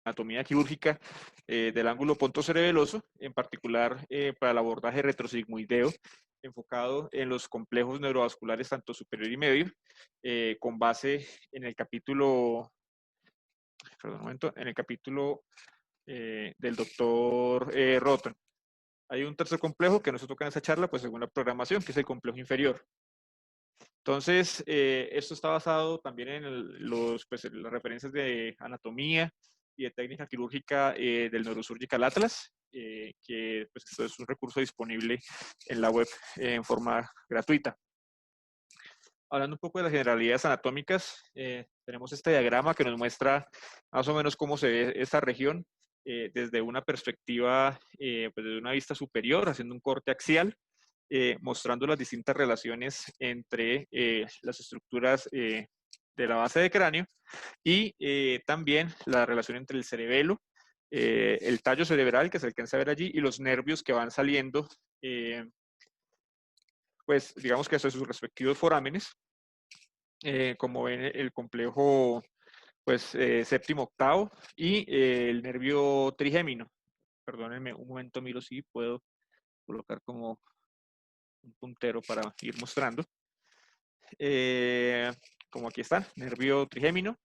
anatomía quirúrgica del ángulo pontocerebeloso, en particular para el abordaje retrosigmoideo, enfocado en los complejos neurovasculares tanto superior y medio, con base en el capítulo, perdón un momento, en el capítulo del doctor Rotten. Hay un tercer complejo que no se toca en esa charla, pues según la programación, que es el complejo inferior. Entonces, esto está basado también en las referencias de anatomía y de técnica quirúrgica del Neurosurgical Atlas, que pues, esto es un recurso disponible en la web en forma gratuita. Hablando un poco de las generalidades anatómicas, tenemos este diagrama que nos muestra más o menos cómo se ve esta región desde una perspectiva, pues desde una vista superior, haciendo un corte axial, mostrando las distintas relaciones entre las estructuras de la base de cráneo y también la relación entre el cerebelo, el tallo cerebral que se alcanza a ver allí y los nervios que van saliendo, pues digamos que hasta sus respectivos forámenes, como ven el complejo pues séptimo octavo y el nervio trigémino. Perdónenme un momento, miro si puedo colocar como un puntero para ir mostrando. Como aquí está, nervio trigémino,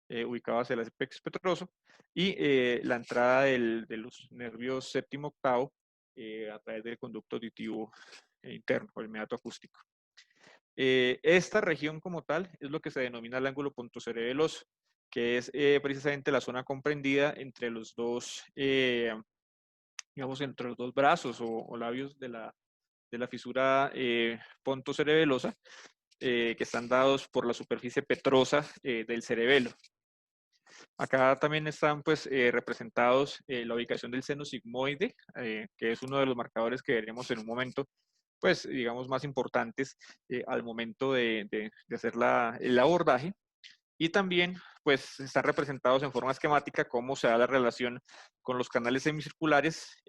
ubicado hacia el apex petroso, y la entrada de los nervios séptimo octavo a través del conducto auditivo interno, o el meato acústico. Esta región como tal es lo que se denomina el ángulo pontocerebeloso, que es precisamente la zona comprendida entre los dos, digamos, entre los dos brazos o labios de la fisura pontocerebelosa, que están dados por la superficie petrosa del cerebelo. Acá también están pues representados la ubicación del seno sigmoide, que es uno de los marcadores que veremos en un momento, pues digamos más importantes al momento de hacer el abordaje. Y también pues están representados en forma esquemática cómo se da la relación con los canales semicirculares,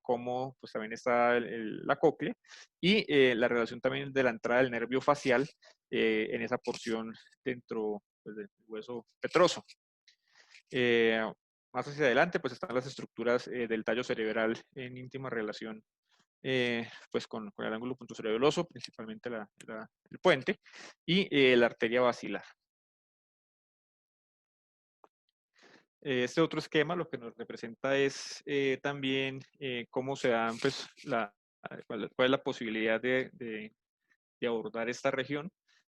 cómo pues también está la cóclea y la relación también de la entrada del nervio facial en esa porción dentro pues, del hueso petroso. Más hacia adelante pues están las estructuras del tallo cerebral en íntima relación pues con el ángulo pontocerebeloso, principalmente el puente, y la arteria basilar. Este otro esquema lo que nos representa es también cómo se dan, pues, cuál es la posibilidad de abordar esta región.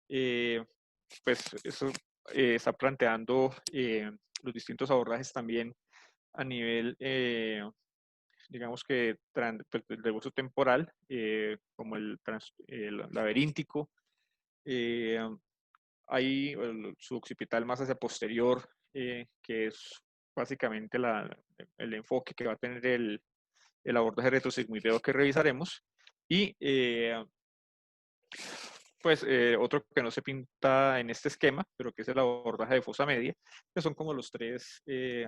Pues eso está planteando los distintos abordajes también a nivel, digamos que, pues, del uso temporal, como el laberíntico. Eh, Hay el suboccipital más hacia posterior, que es básicamente el enfoque que va a tener el abordaje retrosigmoideo que revisaremos. Y pues otro que no se pinta en este esquema, pero que es el abordaje de fosa media, que son como los tres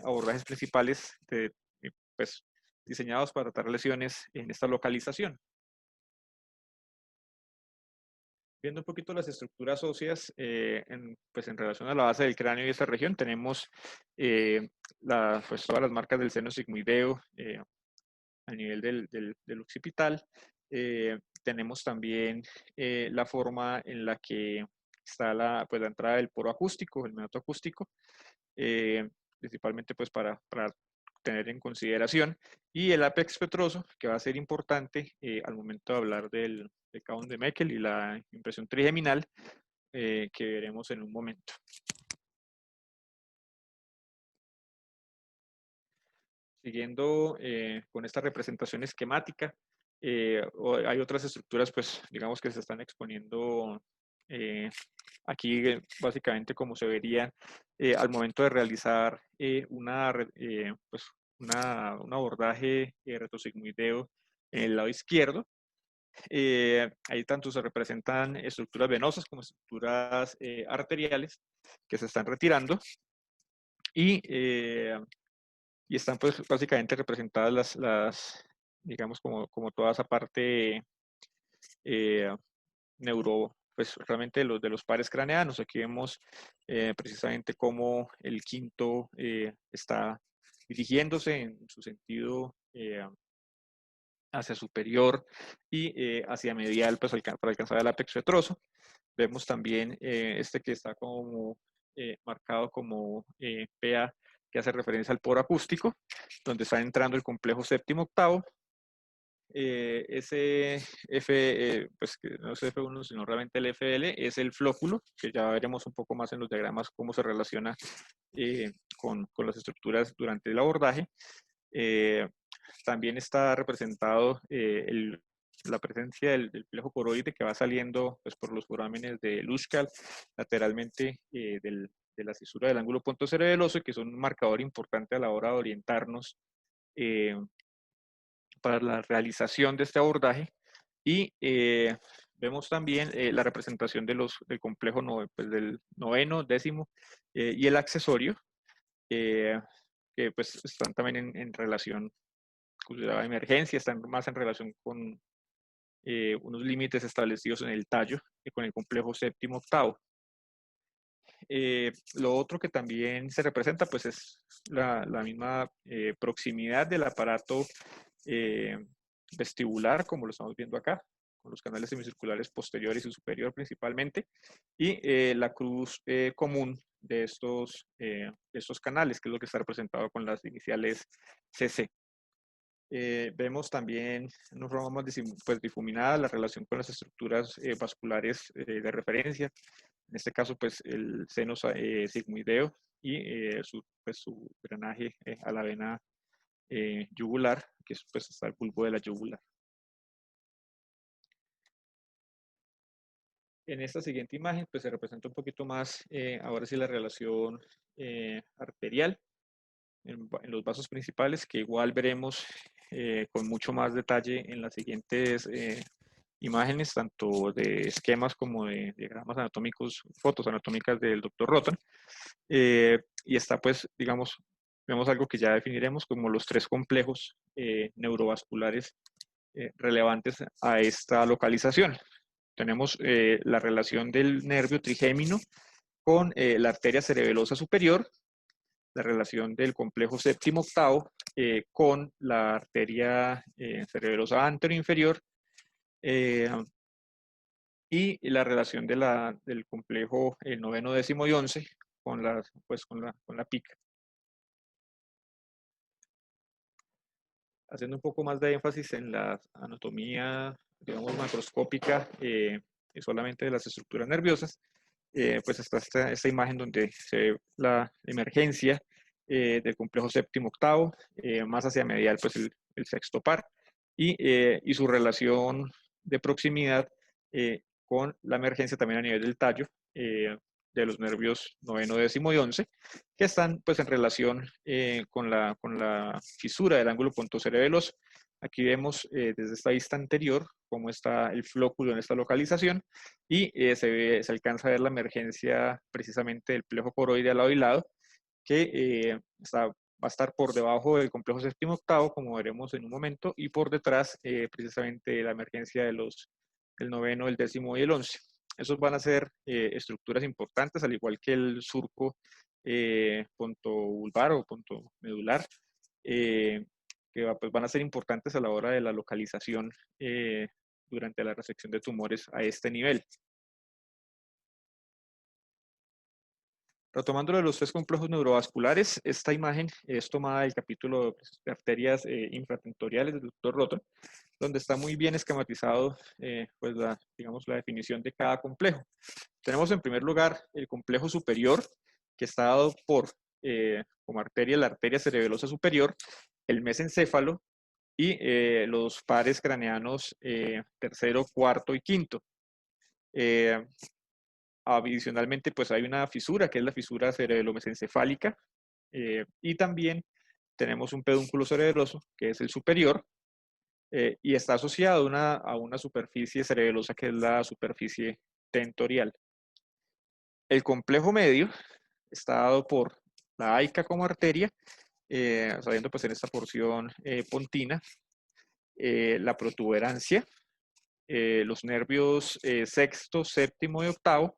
abordajes principales pues, diseñados para tratar lesiones en esta localización. Viendo un poquito las estructuras óseas, pues en relación a la base del cráneo y esta región, tenemos pues todas las marcas del seno sigmoideo a nivel del occipital. Tenemos también la forma en la que está pues, la entrada del poro acústico, el meato acústico, principalmente pues para tener en consideración, y el apex petroso, que va a ser importante al momento de hablar del Kaun de Meckel y la impresión trigeminal, que veremos en un momento. Siguiendo con esta representación esquemática, hay otras estructuras, pues digamos que se están exponiendo aquí, básicamente como se vería al momento de realizar pues, un abordaje retrosigmoideo en el lado izquierdo. Ahí tanto se representan estructuras venosas como estructuras arteriales que se están retirando y, y están pues básicamente representadas digamos como toda esa parte pues realmente de los pares craneanos. Aquí vemos precisamente cómo el quinto está dirigiéndose en su sentido hacia superior y hacia medial, pues para alcanzar el apex vetroso. Vemos también este que está como marcado como PA, que hace referencia al poro acústico, donde está entrando el complejo séptimo octavo. Ese pues que no es F1, sino realmente el FL, es el flóculo, que ya veremos un poco más en los diagramas cómo se relaciona con las estructuras durante el abordaje. También está representado la presencia del plejo coroide que va saliendo pues, por los forámenes de Luschal lateralmente de la cisura del ángulo punto cerebeloso, y que son un marcador importante a la hora de orientarnos para la realización de este abordaje. Y vemos también la representación del complejo pues, del noveno, décimo y el accesorio, que pues están también en relación con la emergencia, están más en relación con unos límites establecidos en el tallo y con el complejo séptimo octavo. Lo otro que también se representa pues es la misma proximidad del aparato vestibular, como lo estamos viendo acá, con los canales semicirculares posteriores y superior principalmente, y la cruz común de estos canales, que es lo que está representado con las iniciales CC. Vemos también en una forma más pues, difuminada la relación con las estructuras vasculares de referencia, en este caso pues el seno sigmoideo y pues, su drenaje a la vena yugular, que es, pues está el bulbo de la yugular. En esta siguiente imagen pues se representa un poquito más ahora sí la relación arterial en los vasos principales, que igual veremos con mucho más detalle en las siguientes imágenes, tanto de esquemas como de diagramas anatómicos, fotos anatómicas del Dr. Rotan. Y está pues, digamos, vemos algo que ya definiremos como los tres complejos neurovasculares relevantes a esta localización. Tenemos la relación del nervio trigémino con la arteria cerebelosa superior, la relación del complejo séptimo octavo con la arteria cerebelosa anteroinferior y la relación del complejo noveno, décimo y 11 con la pica. Haciendo un poco más de énfasis en la anatomía, digamos, macroscópica solamente de las estructuras nerviosas, pues está esta imagen donde se ve la emergencia del complejo séptimo octavo, más hacia medial, pues el sexto par, y su relación de proximidad con la emergencia también a nivel del tallo de los nervios noveno, décimo y 11, que están pues en relación con la fisura del ángulo pontocerebeloso. Aquí vemos desde esta vista anterior cómo está el flóculo en esta localización y se alcanza a ver la emergencia precisamente del plejo coroide al lado y lado, que va a estar por debajo del complejo séptimo octavo, como veremos en un momento, y por detrás precisamente la emergencia del noveno, el décimo y el 11. Esos van a ser estructuras importantes, al igual que el surco pontovulvar o pontomedular, que pues van a ser importantes a la hora de la localización durante la resección de tumores a este nivel. Retomando de los tres complejos neurovasculares, esta imagen es tomada del capítulo de arterias infratentoriales del Dr. Rotan, donde está muy bien esquematizado pues digamos, la definición de cada complejo. Tenemos en primer lugar el complejo superior, que está dado por, como arteria, la arteria cerebelosa superior, el mesencéfalo y los pares craneanos tercero, cuarto y quinto. Adicionalmente, pues hay una fisura, que es la fisura cerebelomesencefálica, y también tenemos un pedúnculo cerebroso, que es el superior, y está asociado a una superficie cerebelosa, que es la superficie tentorial. El complejo medio está dado por la AICA como arteria, sabiendo pues en esta porción pontina, la protuberancia, los nervios sexto, séptimo y octavo,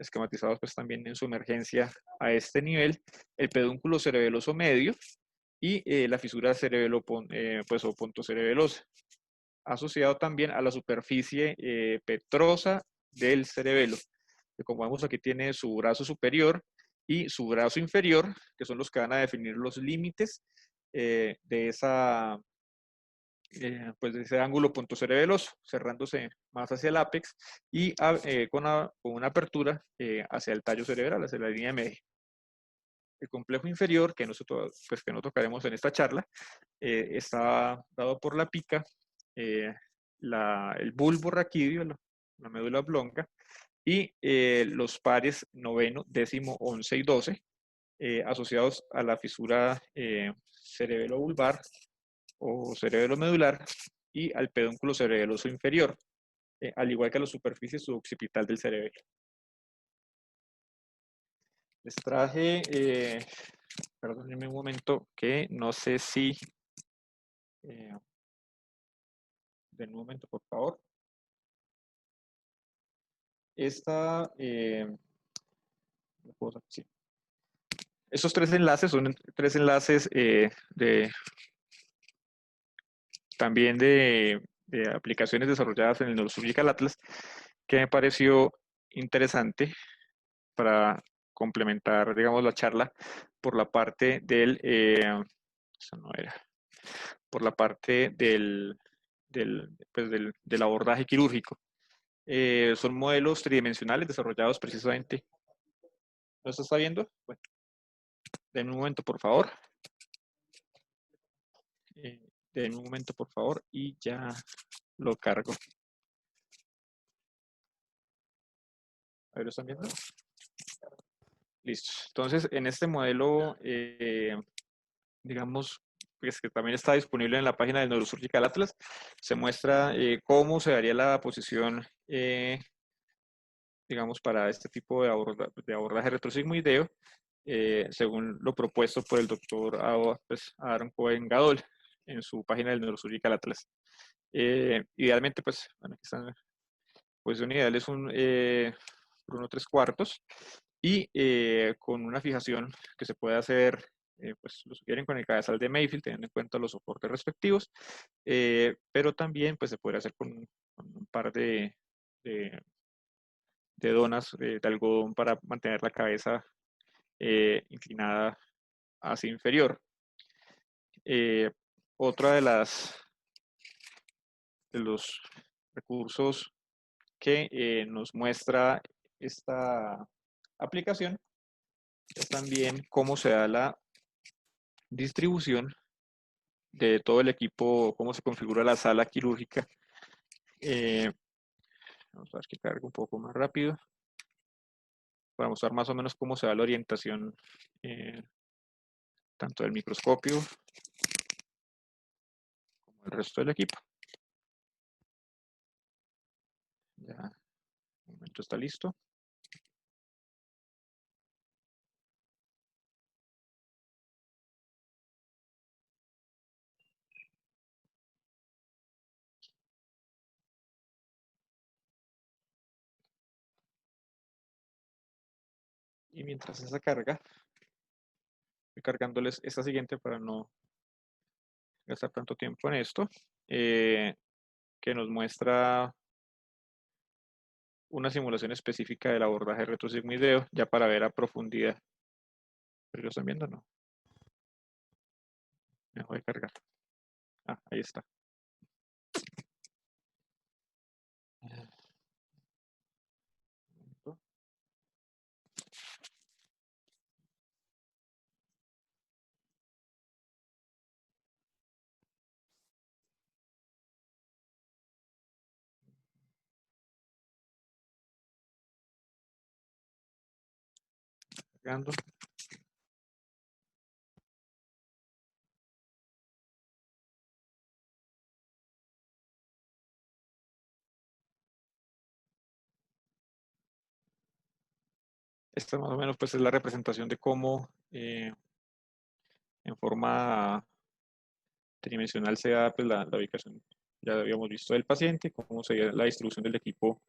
esquematizados pues también en su emergencia a este nivel, el pedúnculo cerebeloso medio y la fisura pues, o pontocerebelosa, asociado también a la superficie petrosa del cerebelo, que como vemos aquí tiene su brazo superior y su brazo inferior, que son los que van a definir los límites de esa pues de ese ángulo pontocerebeloso, cerrándose más hacia el ápex y con una apertura hacia el tallo cerebral, hacia la línea media. El complejo inferior, pues, que no tocaremos en esta charla, está dado por la pica, eh, el bulbo raquídeo, la médula oblonga, y los pares noveno, décimo, 11 y 12, asociados a la fisura cerebelo-vulvar o cerebelo medular y al pedúnculo cerebeloso inferior, al igual que a la superficie suboccipital del cerebelo. Les traje, perdónenme un momento, que no sé si, de un momento por favor. Esta, sí. Estos tres enlaces son tres enlaces también de aplicaciones desarrolladas en el Neurosurgical Atlas, que me pareció interesante para complementar, digamos, la charla por la parte eso no era, por la parte del abordaje quirúrgico. Son modelos tridimensionales desarrollados precisamente. ¿No se está viendo? Bueno, den un momento, por favor. Den un momento, por favor, y ya lo cargo. A ver, ¿lo están viendo? Listo. Entonces, en este modelo, digamos, pues, que también está disponible en la página del Neurosurgical Atlas, se muestra cómo se daría la posición, digamos, para este tipo de abordaje retrosigmoideo, según lo propuesto por el doctor Aaron Cohen Gadol en su página del Neurosurgical Atlas. Idealmente, pues, bueno, aquí están, posición ideal es un 1/3 y con una fijación que se puede hacer, pues lo sugieren con el cabezal de Mayfield, teniendo en cuenta los soportes respectivos, pero también pues se puede hacer con un par de donas de algodón para mantener la cabeza inclinada hacia inferior. Otra de los recursos que nos muestra esta aplicación es también cómo se da la distribución de todo el equipo, cómo se configura la sala quirúrgica. Vamos a ver que cargue un poco más rápido para mostrar más o menos cómo se da la orientación tanto del microscopio como el resto del equipo. Ya, un momento, está listo. Y mientras esa carga, voy cargándoles esta siguiente para no gastar tanto tiempo en esto, que nos muestra una simulación específica del abordaje retrosigmoideo, ya para ver a profundidad. ¿Pero lo están viendo o no? Me voy a cargar. Ah, ahí está. Cargando. Esta más o menos pues es la representación de cómo en forma tridimensional se da pues, la ubicación, ya habíamos visto del paciente, cómo sería la distribución del equipo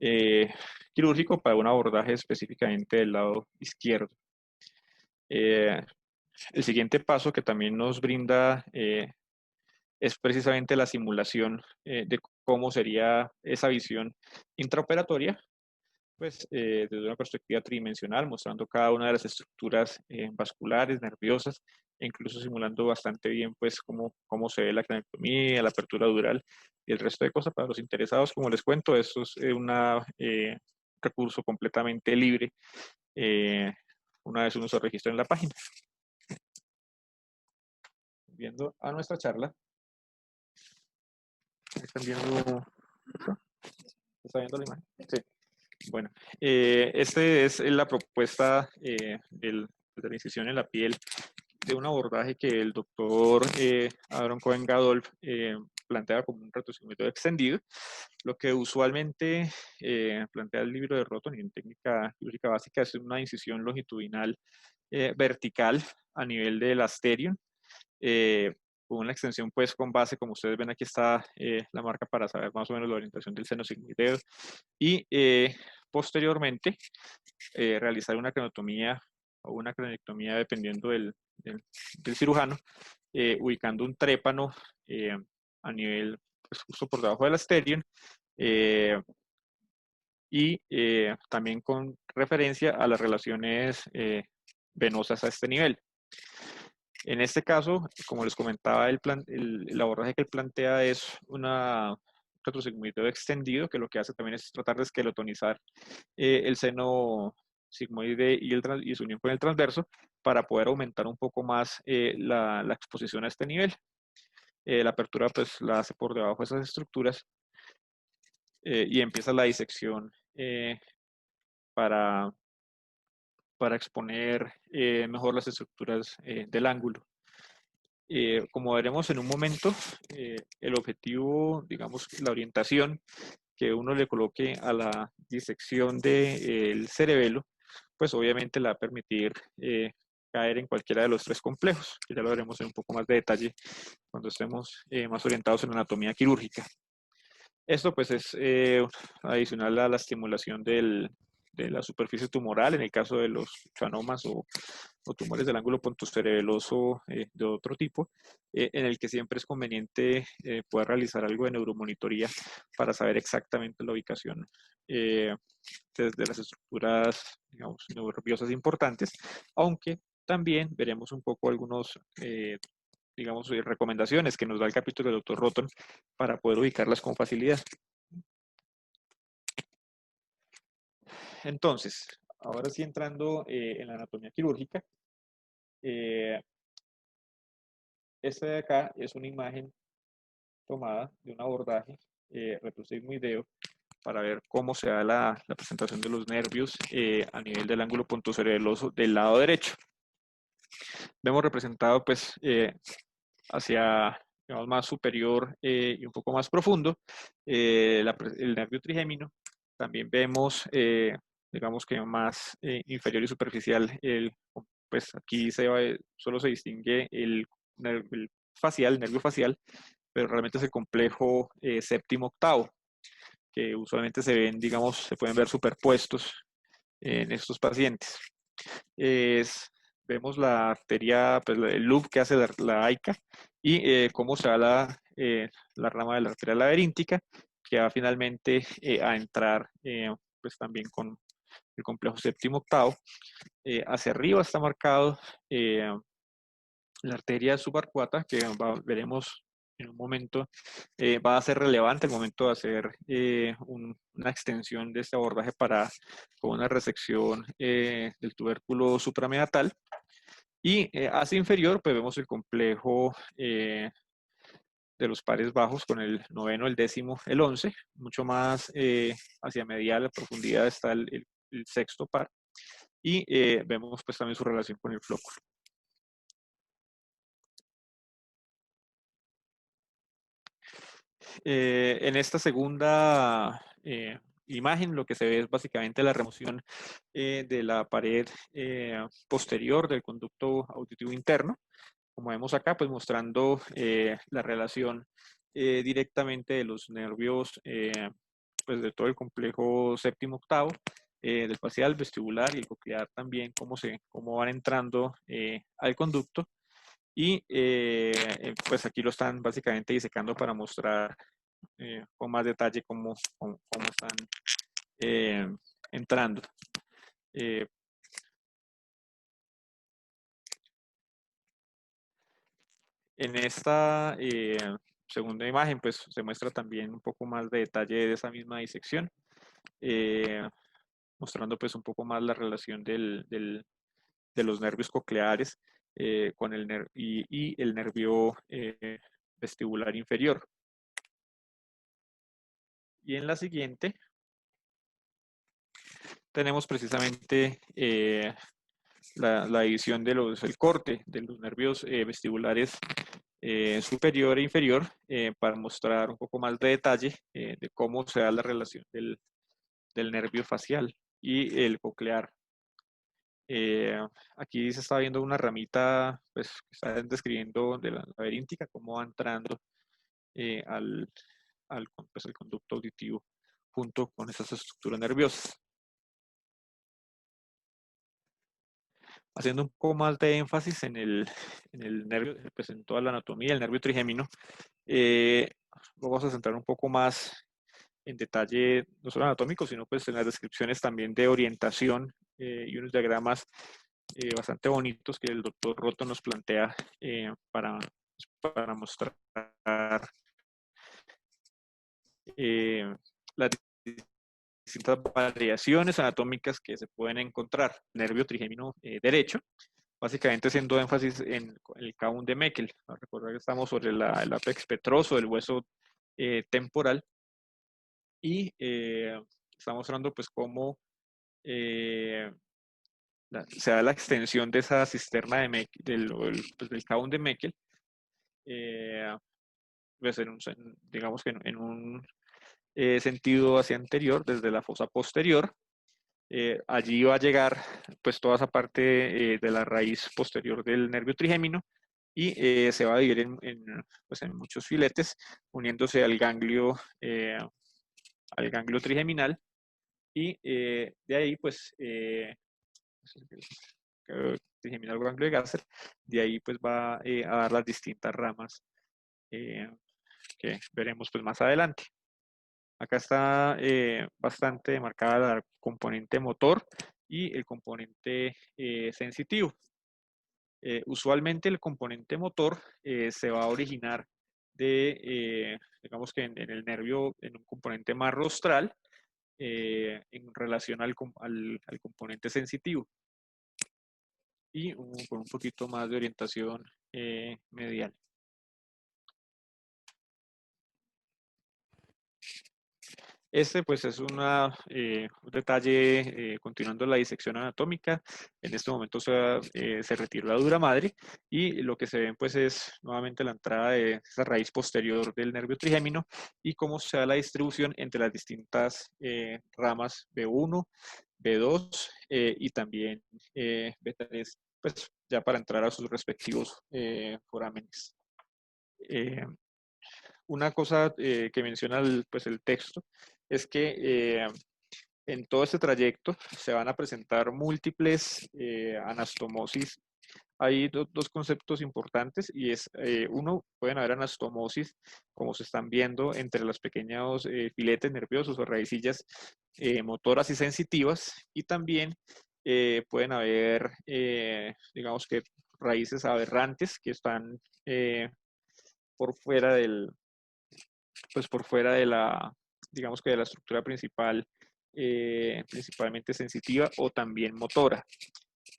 eh, quirúrgico para un abordaje específicamente del lado izquierdo. Eh, el siguiente paso que también nos brinda es precisamente la simulación de cómo sería esa visión intraoperatoria, pues desde una perspectiva tridimensional, mostrando cada una de las estructuras vasculares, nerviosas, e incluso simulando bastante bien pues cómo se ve la craniotomía, la apertura dural y el resto de cosas. Para los interesados, como les cuento, esto es un recurso completamente libre una vez uno se registra en la página. Viendo a nuestra charla, ¿están viendo? ¿Está viendo la imagen? Sí. Bueno, esta es la propuesta de la incisión en la piel de un abordaje que el doctor Aaron Cohen Gadolf plantea como un retrocircuito extendido, lo que usualmente plantea el libro de Roton y en técnica quirúrgica básica es una incisión longitudinal vertical a nivel del asterion, con una extensión pues con base, como ustedes ven aquí está la marca para saber más o menos la orientación del seno sigmoideo, y posteriormente realizar una craniotomía o una craniotomía dependiendo del cirujano, ubicando un trépano a nivel pues, justo por debajo del asterion, y también con referencia a las relaciones venosas a este nivel. En este caso, como les comentaba, el abordaje que él plantea es una retrosigmoideo extendido, que lo que hace también es tratar de esqueletonizar el seno sigmoide y su unión con el transverso para poder aumentar un poco más la exposición a este nivel. La apertura pues la hace por debajo de esas estructuras y empieza la disección para, para exponer mejor las estructuras del ángulo. Como veremos en un momento, el objetivo, digamos, la orientación que uno le coloque a la disección del cerebelo, pues obviamente le va a permitir caer en cualquiera de los tres complejos, que ya lo veremos en un poco más de detalle cuando estemos más orientados en anatomía quirúrgica. Esto pues es adicional a la estimulación de la superficie tumoral en el caso de los schwannomas o tumores del ángulo pontocerebeloso de otro tipo, en el que siempre es conveniente poder realizar algo de neuromonitoría para saber exactamente la ubicación desde las estructuras, digamos, nerviosas importantes, aunque también veremos un poco algunos digamos, recomendaciones que nos da el capítulo del Dr. Roton para poder ubicarlas con facilidad. Entonces, ahora sí entrando en la anatomía quirúrgica, esta de acá es una imagen tomada de un abordaje retrosigmoideo para ver cómo se da la presentación de los nervios a nivel del ángulo pontocerebeloso del lado derecho. Vemos representado pues hacia digamos, más superior y un poco más profundo el nervio trigémino. También vemos digamos que más inferior y superficial pues aquí solo se distingue el facial, el nervio facial, pero realmente es el complejo séptimo octavo, que usualmente se ven, digamos, se pueden ver superpuestos en estos pacientes. Vemos la arteria, pues, el loop que hace la AICA y cómo se da la rama de la arteria laberíntica, que va finalmente a entrar pues también con el complejo séptimo octavo. Hacia arriba está marcado la arteria subarcuata, que veremos en un momento, va a ser relevante el momento de hacer una extensión de este abordaje con una resección del tubérculo suprameatal. Y hacia inferior, pues vemos el complejo de los pares bajos con el noveno, el décimo, el 11. Mucho más hacia medial, a profundidad está el sexto par. Y vemos pues también su relación con el flóculo. En esta segunda imagen lo que se ve es básicamente la remoción de la pared posterior del conducto auditivo interno, como vemos acá, pues mostrando la relación directamente de los nervios pues, de todo el complejo séptimo octavo, del facial, vestibular y el coclear también, cómo van entrando al conducto. Y pues aquí lo están básicamente disecando para mostrar con más detalle cómo están eh, entrando. Eh, en esta segunda imagen, pues se muestra también un poco más de detalle de esa misma disección, mostrando pues un poco más la relación de los nervios cocleares con y el nervio vestibular inferior. Y en la siguiente tenemos precisamente la división el corte de los nervios vestibulares superior e inferior para mostrar un poco más de detalle de cómo se da la relación del nervio facial y el coclear. Aquí se está viendo una ramita, pues, que está describiendo de la laberíntica, cómo va entrando al conducto auditivo junto con esas estructuras nerviosas. Haciendo un poco más de énfasis en el nervio, pues en toda la anatomía, el nervio trigémino, vamos a centrar un poco más en detalle, no solo anatómico, sino pues en las descripciones también de orientación y unos diagramas bastante bonitos que el doctor Roto nos plantea para mostrar las distintas variaciones anatómicas que se pueden encontrar. Nervio trigémino derecho, básicamente haciendo énfasis en el K1 de Meckel. Recordar que estamos sobre el apex petroso del hueso temporal y está mostrando pues cómo se da la extensión de esa cisterna de Meckel, del K1 de Meckel, pues digamos que en un sentido hacia anterior, desde la fosa posterior. Allí va a llegar pues toda esa parte de la raíz posterior del nervio trigémino y se va a dividir pues en muchos filetes, uniéndose al ganglio trigeminal y de ahí pues trigeminal ganglio de Gasser, de ahí pues va a dar las distintas ramas que veremos pues más adelante. Acá está bastante marcada la componente motor y el componente sensitivo. Usualmente el componente motor se va a originar digamos que en el nervio, en un componente más rostral, en relación al componente sensitivo y con un poquito más de orientación medial. Este pues es un detalle, continuando la disección anatómica. En este momento se retiró la dura madre y lo que se ven pues es nuevamente la entrada de esa raíz posterior del nervio trigémino y cómo se da la distribución entre las distintas ramas B1, B2 y también B3, pues ya para entrar a sus respectivos forámenes. Una cosa que menciona pues el texto es que en todo este trayecto se van a presentar múltiples anastomosis. Hay dos conceptos importantes y es, uno, pueden haber anastomosis, como se están viendo, entre los pequeños filetes nerviosos o raicillas motoras y sensitivas, y también pueden haber, digamos que, raíces aberrantes que están por fuera pues por fuera digamos que de la estructura principal, principalmente sensitiva o también motora.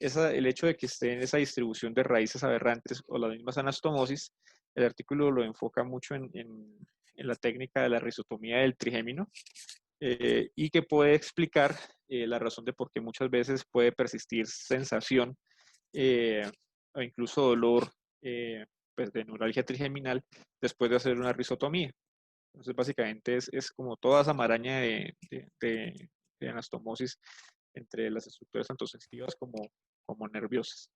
El hecho de que esté en esa distribución de raíces aberrantes o las mismas anastomosis, el artículo lo enfoca mucho en la técnica de la rizotomía del trigémino y que puede explicar la razón de por qué muchas veces puede persistir sensación o incluso dolor pues de neuralgia trigeminal después de hacer una rizotomía. Entonces, básicamente es como toda esa maraña de anastomosis entre las estructuras tanto sensitivas como nerviosas.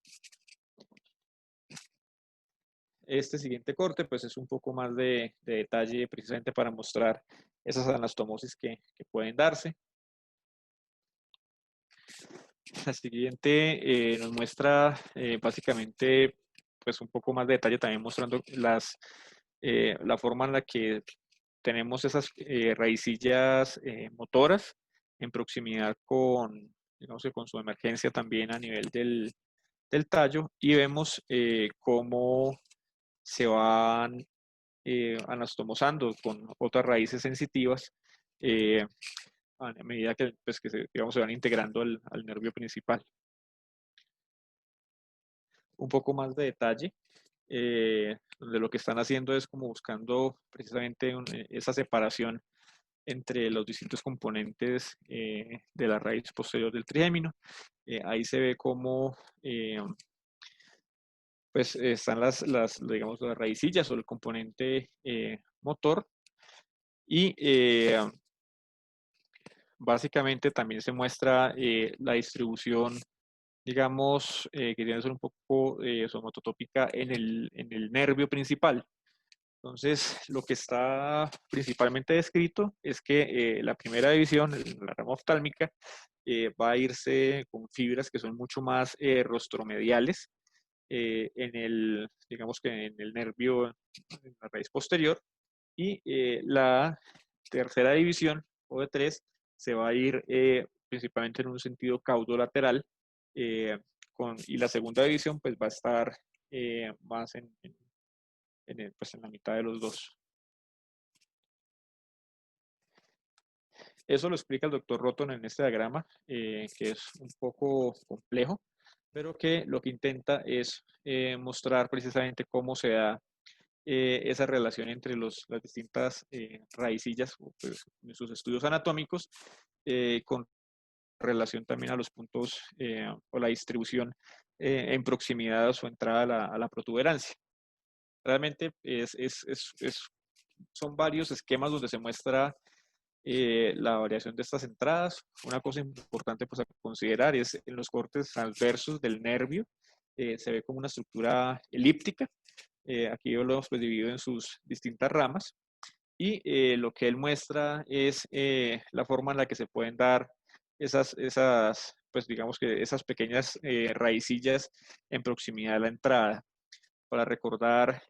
Este siguiente corte pues es un poco más de detalle precisamente para mostrar esas anastomosis que pueden darse. La siguiente nos muestra básicamente pues un poco más de detalle también mostrando la forma en la que tenemos esas raicillas motoras en proximidad con, digamos que con su emergencia también a nivel del tallo y vemos cómo se van anastomosando con otras raíces sensitivas eh, a medida que, pues, que digamos, se van integrando al nervio principal. Un poco más de detalle, donde lo que están haciendo es como buscando precisamente esa separación entre los distintos componentes de la raíz posterior del trigémino. Ahí se ve cómo pues están digamos, las raicillas o el componente motor y básicamente también se muestra la distribución, digamos, que tiene que ser un poco somatotópica en el nervio principal. Entonces, lo que está principalmente descrito es que la primera división, la rama oftálmica, va a irse con fibras que son mucho más rostromediales digamos que en el nervio, en la raíz posterior, y la tercera división, o de tres, se va a ir principalmente en un sentido caudolateral, eh, y la segunda división pues va a estar más pues, en la mitad de los dos. Eso lo explica el doctor Roton en este diagrama, que es un poco complejo, pero que lo que intenta es mostrar precisamente cómo se da esa relación entre las distintas raicillas, pues, en sus estudios anatómicos, con relación también a los puntos o la distribución en proximidad a su entrada a la protuberancia. Realmente son varios esquemas donde se muestra la variación de estas entradas. Una cosa importante pues, a considerar es en los cortes transversos del nervio, se ve como una estructura elíptica. Aquí lo hemos pues, dividido en sus distintas ramas y lo que él muestra es la forma en la que se pueden dar pues digamos que esas pequeñas raicillas en proximidad a la entrada. Para recordar,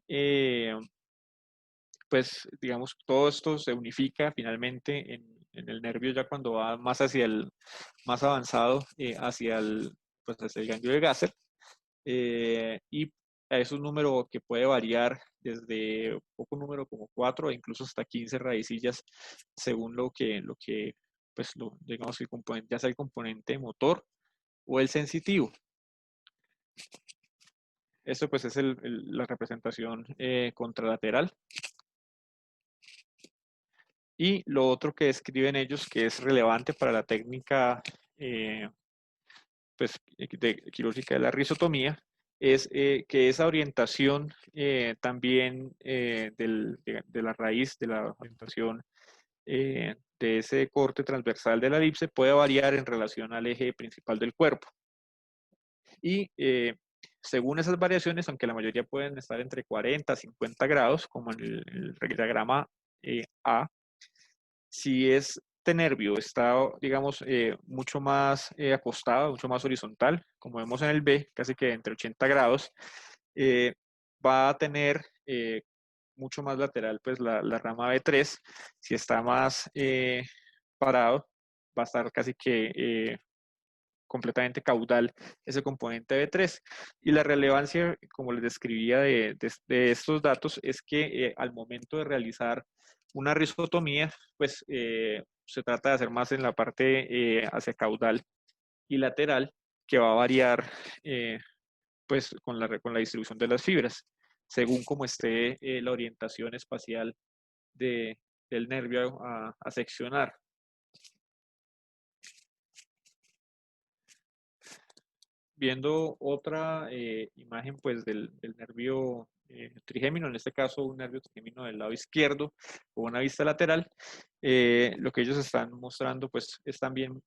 pues digamos, todo esto se unifica finalmente en el nervio ya cuando va más hacia más avanzado, pues hacia el ganglio de Gasser. Y es un número que puede variar desde poco número como 4 e incluso hasta 15 raicillas según pues digamos que ya sea el componente motor o el sensitivo. Esto pues es la representación contralateral. Y lo otro que describen ellos que es relevante para la técnica pues, quirúrgica de la rizotomía es que esa orientación también de la raíz, de la orientación de ese corte transversal de la elipse puede variar en relación al eje principal del cuerpo. Y según esas variaciones, aunque la mayoría pueden estar entre 40 a 50 grados, como en el diagrama A, si este nervio está, digamos, mucho más acostado, mucho más horizontal, como vemos en el B, casi que entre 80 grados, eh, va a tener mucho más lateral pues la rama B3. Si está más parado, va a estar casi que completamente caudal ese componente B3. Y la relevancia, como les describía de estos datos, es que al momento de realizar una rizotomía, pues se trata de hacer más en la parte hacia caudal y lateral, que va a variar pues con la distribución de las fibras, según como esté la orientación espacial del nervio a seccionar. Viendo otra imagen pues del nervio trigémino, en este caso un nervio trigémino del lado izquierdo o una vista lateral, lo que ellos están mostrando pues es también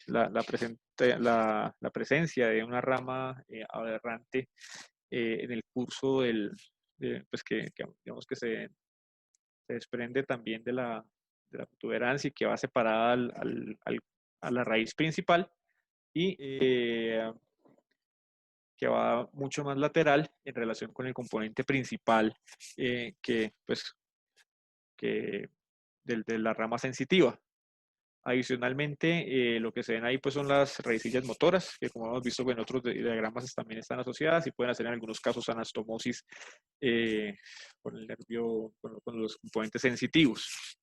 la presencia de una rama aberrante en el curso pues digamos que se desprende también de la protuberancia y que va separada a la raíz principal y que va mucho más lateral en relación con el componente principal pues, que de la rama sensitiva. Adicionalmente, lo que se ven ahí pues, son las raicillas motoras, que como hemos visto en otros diagramas también están asociadas y pueden hacer en algunos casos anastomosis con el nervio, con los componentes sensitivos.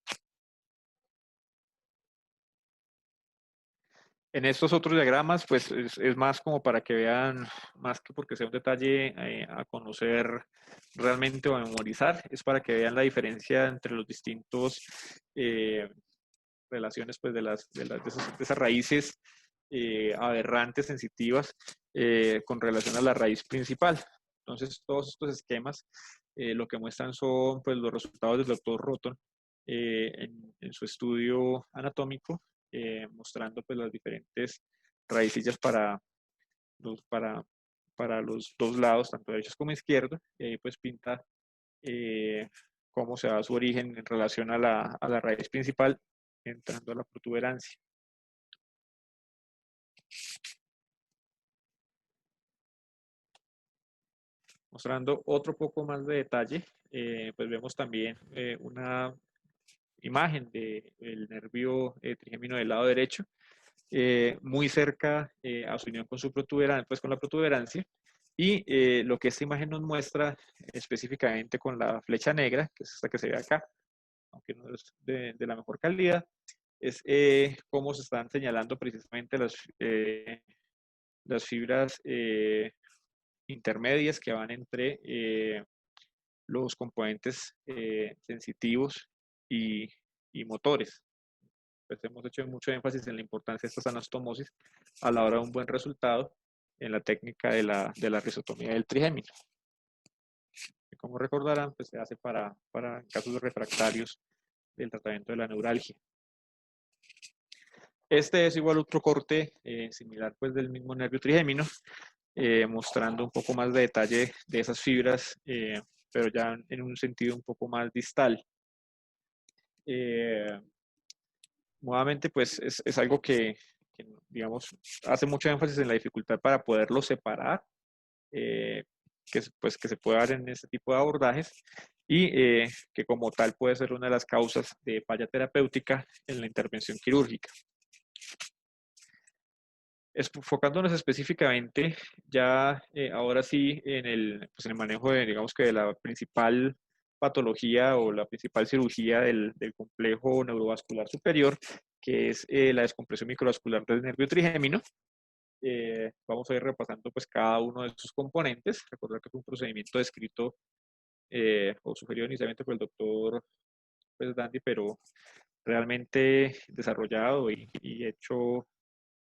En estos otros diagramas, pues es más como para que vean, más que porque sea un detalle a conocer realmente o a memorizar, es para que vean la diferencia entre los distintos relaciones pues, de esas raíces aberrantes, sensitivas, con relación a la raíz principal. Entonces, todos estos esquemas lo que muestran son pues, los resultados del doctor Roton en su estudio anatómico, mostrando pues, las diferentes raicillas los, para, para los dos lados, tanto derechos como izquierdos, y ahí pues pinta cómo se da su origen en relación a la raíz principal, entrando a la protuberancia. Mostrando otro poco más de detalle, pues vemos también una imagen del nervio trigémino del lado derecho, muy cerca a su unión con su protuberancia, pues con la protuberancia, y lo que esta imagen nos muestra específicamente con la flecha negra, que es esta que se ve acá, aunque no es de la mejor calidad, es cómo se están señalando precisamente las fibras intermedias que van entre los componentes sensitivos y motores. Pues hemos hecho mucho énfasis en la importancia de estas anastomosis a la hora de un buen resultado en la técnica de la risotomía del trigémino. Y como recordarán, pues se hace para casos refractarios del tratamiento de la neuralgia. Este es igual otro corte similar pues del mismo nervio trigémino, mostrando un poco más de detalle de esas fibras, pero ya en un sentido un poco más distal. Nuevamente, pues es algo que, digamos, hace mucho énfasis en la dificultad para poderlo separar, pues, que se puede dar en este tipo de abordajes y que como tal puede ser una de las causas de falla terapéutica en la intervención quirúrgica. Enfocándonos específicamente ya ahora sí pues en el manejo de, digamos que de la principal patología o la principal cirugía del complejo neurovascular superior, que es la descompresión microvascular del nervio trigémino. Vamos a ir repasando pues cada uno de sus componentes. Recordar que fue un procedimiento descrito o sugerido inicialmente por el doctor pues, Dandy, pero realmente desarrollado y hecho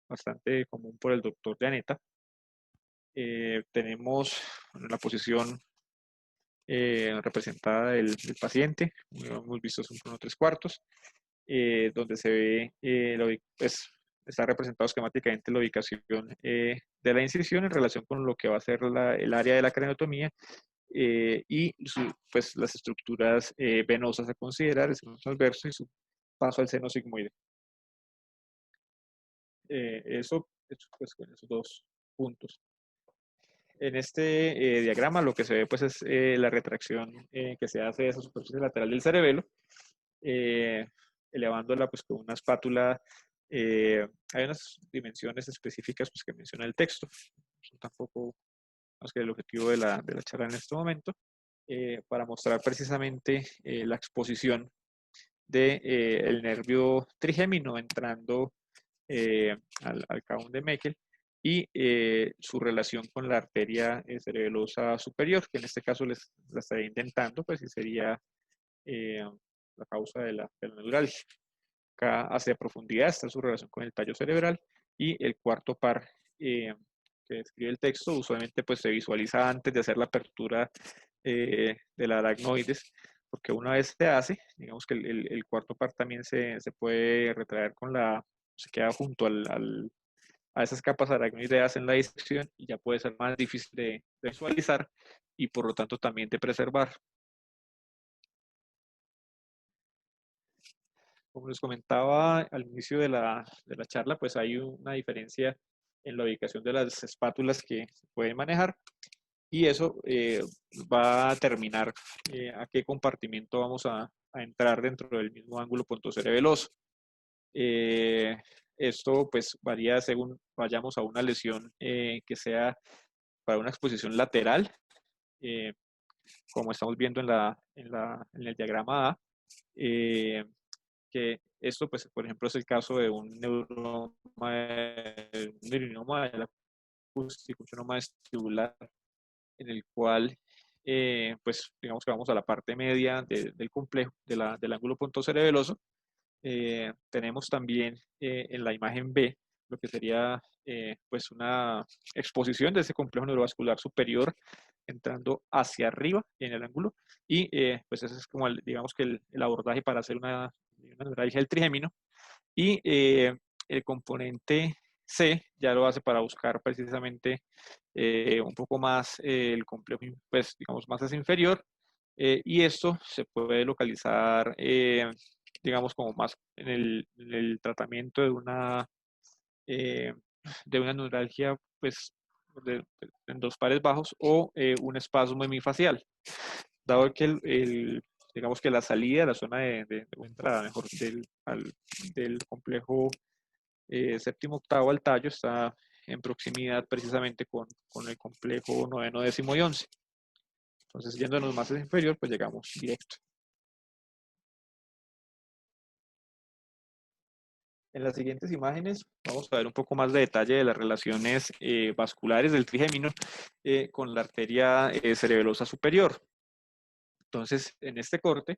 bastante común por el doctor Llaneta. Tenemos la posición representada del paciente, hemos visto es un plano 3/4, donde se ve, pues, está representado esquemáticamente la ubicación de la incisión en relación con lo que va a ser el área de la craneotomía y pues, las estructuras venosas a considerar, el seno transverso y su paso al seno sigmoide. Eso pues, con esos dos puntos. En este diagrama lo que se ve pues, es la retracción que se hace de esa superficie lateral del cerebelo, elevándola pues, con una espátula. Hay unas dimensiones específicas pues, que menciona el texto, son tampoco más que el objetivo de la charla en este momento, para mostrar precisamente la exposición del nervio trigémino entrando al caón de Meckel y su relación con la arteria cerebelosa superior, que en este caso la estaría intentando, pues y sería la causa de la neuralgia. Acá hacia profundidad está su relación con el tallo cerebral y el cuarto par que describe el texto, usualmente pues se visualiza antes de hacer la apertura de la aracnoides, porque una vez se hace, digamos que el cuarto par también se puede retraer se queda junto a esas capas aracnoideas en la disección y ya puede ser más difícil de visualizar y por lo tanto también de preservar. Como les comentaba al inicio de la charla, pues hay una diferencia en la ubicación de las espátulas que se pueden manejar y eso va a determinar a qué compartimiento vamos a entrar dentro del mismo ángulo pontocerebeloso. Esto pues varía según vayamos a una lesión que sea para una exposición lateral, eh, como estamos viendo en el diagrama A, que esto pues por ejemplo es el caso de un neurinoma del acústico, un neuronoma vestibular, en el cual pues digamos que vamos a la parte media del complejo, del ángulo pontocerebeloso. Tenemos también en la imagen B lo que sería pues una exposición de ese complejo neurovascular superior entrando hacia arriba en el ángulo y pues ese es como digamos que el abordaje para hacer una neuralgia del trigémino y el componente C ya lo hace para buscar precisamente un poco más el complejo pues digamos más hacia inferior y esto se puede localizar digamos, como más en el tratamiento eh, de una neuralgia, pues, en dos pares bajos o un espasmo hemifacial. Dado que digamos que la salida, la zona de entrada, mejor, del complejo séptimo octavo al tallo está en proximidad precisamente con el complejo noveno, décimo y 11. Entonces, yéndonos más hacia inferior, pues llegamos directo. En las siguientes imágenes vamos a ver un poco más de detalle de las relaciones vasculares del trigémino con la arteria cerebelosa superior. Entonces, en este corte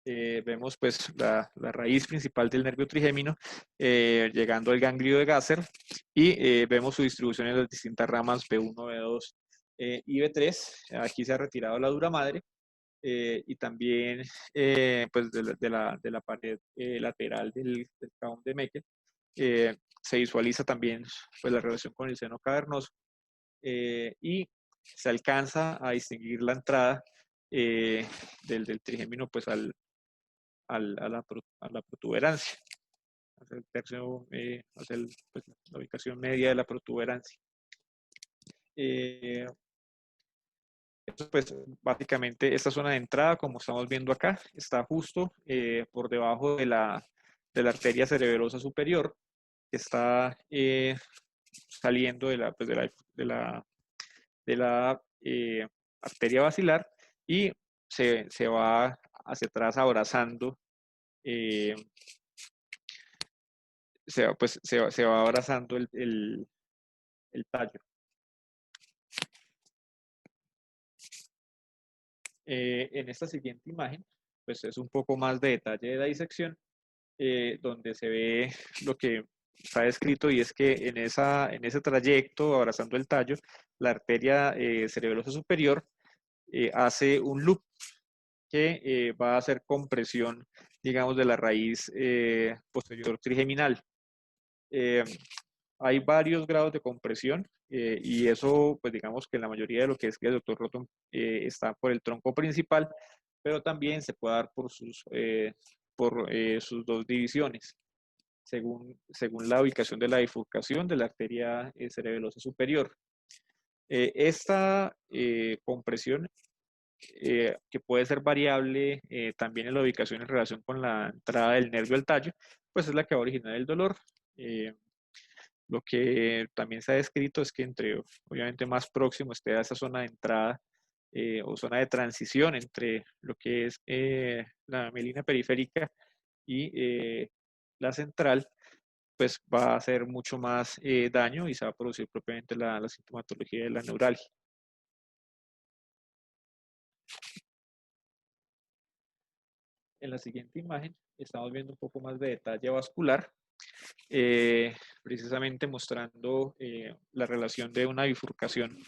vemos pues la raíz principal del nervio trigémino llegando al ganglio de Gasser y vemos su distribución en las distintas ramas B1, B2 y B3. Aquí se ha retirado la dura madre y también pues de la pared lateral del cajón de Meckel. Se visualiza también pues, la relación con el seno cavernoso y se alcanza a distinguir la entrada del trigémino pues, a la protuberancia, hacia el tercio, hacia pues, la ubicación media de la protuberancia. Pues básicamente esta zona de entrada, como estamos viendo acá, está justo por debajo de la arteria cerebelosa superior, que está saliendo pues, de la arteria basilar y se va hacia atrás abrazando, eh, se va abrazando el tallo. En esta siguiente imagen, pues es un poco más de detalle de la disección, donde se ve lo que está descrito y es que en ese trayecto, abrazando el tallo, la arteria cerebelosa superior hace un loop que va a hacer compresión, digamos, de la raíz posterior trigeminal. Hay varios grados de compresión y eso, pues digamos que la mayoría de lo que es el doctor Rotom está por el tronco principal, pero también se puede dar por sus dos divisiones, según la ubicación de la bifurcación de la arteria cerebelosa superior. Esta compresión, que puede ser variable también en la ubicación en relación con la entrada del nervio al tallo, pues es la que va a originar el dolor. Lo que también se ha descrito es que entre, obviamente, más próximo esté a esa zona de entrada o zona de transición entre lo que es la melina periférica y la central, pues va a hacer mucho más daño y se va a producir propiamente la sintomatología de la neuralgia. En la siguiente imagen estamos viendo un poco más de detalle vascular, precisamente mostrando la relación de una bifurcación,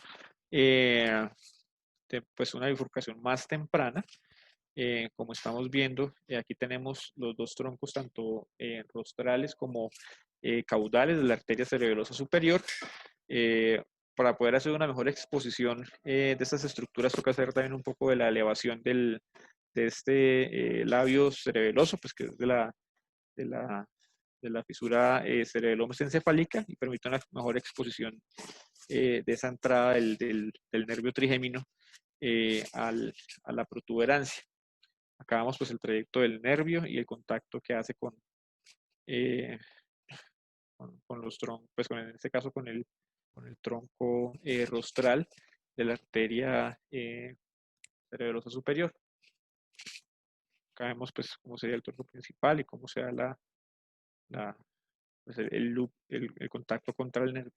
pues una bifurcación más temprana. Como estamos viendo, aquí tenemos los dos troncos, tanto rostrales como caudales de la arteria cerebelosa superior. Para poder hacer una mejor exposición de estas estructuras, toca hacer también un poco de la elevación de este labio cerebeloso, pues que es de la fisura cerebelomesocefálica, y permite una mejor exposición de esa entrada del nervio trigémino a la protuberancia. Acá vemos pues el trayecto del nervio y el contacto que hace eh, con los troncos, pues en este caso con el tronco rostral de la arteria cerebelosa superior. Acá vemos pues cómo sería el tronco principal y cómo se da pues, el loop, el contacto contra el nervio.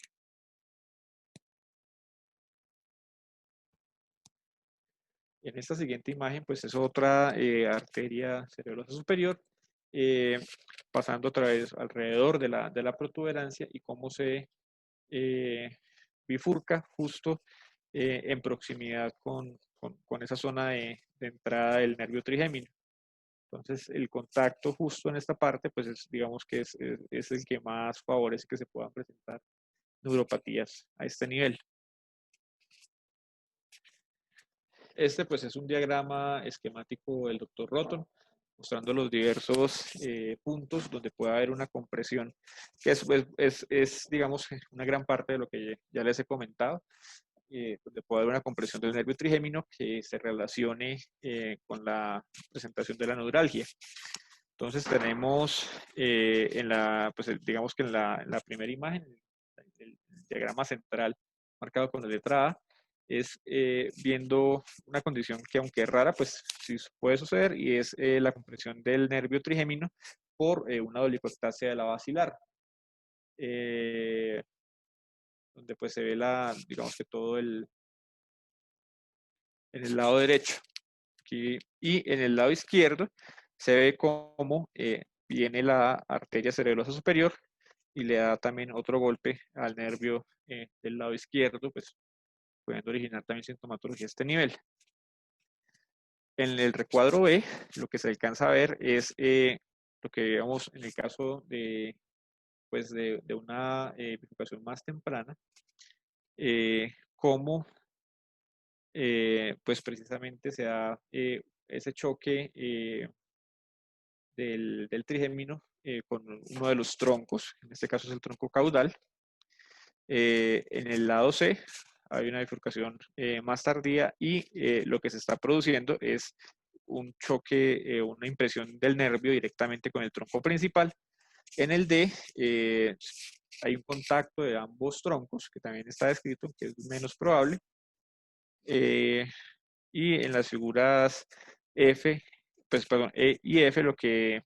En esta siguiente imagen, pues es otra arteria cerebelosa superior, pasando otra vez alrededor de la protuberancia y cómo se bifurca justo en proximidad con esa zona de entrada del nervio trigémino. Entonces, el contacto justo en esta parte, pues digamos que es el que más favorece que se puedan presentar neuropatías a este nivel. Este pues es un diagrama esquemático del Dr. Roton, mostrando los diversos puntos donde puede haber una compresión, que es, digamos, una gran parte de lo que ya les he comentado, donde puede haber una compresión del nervio trigémino que se relacione con la presentación de la neuralgia. Entonces tenemos pues, digamos que en la primera imagen, el diagrama central marcado con la letra A, es viendo una condición que, aunque es rara, pues sí puede suceder, y es la compresión del nervio trigémino por una dolicostasia de la basilar, donde pues se ve digamos que todo en el lado derecho. Aquí, y en el lado izquierdo se ve cómo viene la arteria cerebelosa superior y le da también otro golpe al nervio del lado izquierdo, pues pudiendo originar también sintomatología a este nivel. En el recuadro B, lo que se alcanza a ver es lo que veíamos en el caso pues de una bifurcación más temprana, cómo pues precisamente se da ese choque del trigémino con uno de los troncos, en este caso es el tronco caudal. En el lado C hay una bifurcación más tardía y lo que se está produciendo es un choque, una impresión del nervio directamente con el tronco principal. En el D hay un contacto de ambos troncos, que también está descrito, que es menos probable. Y en las figuras F, pues perdón, E y F, lo que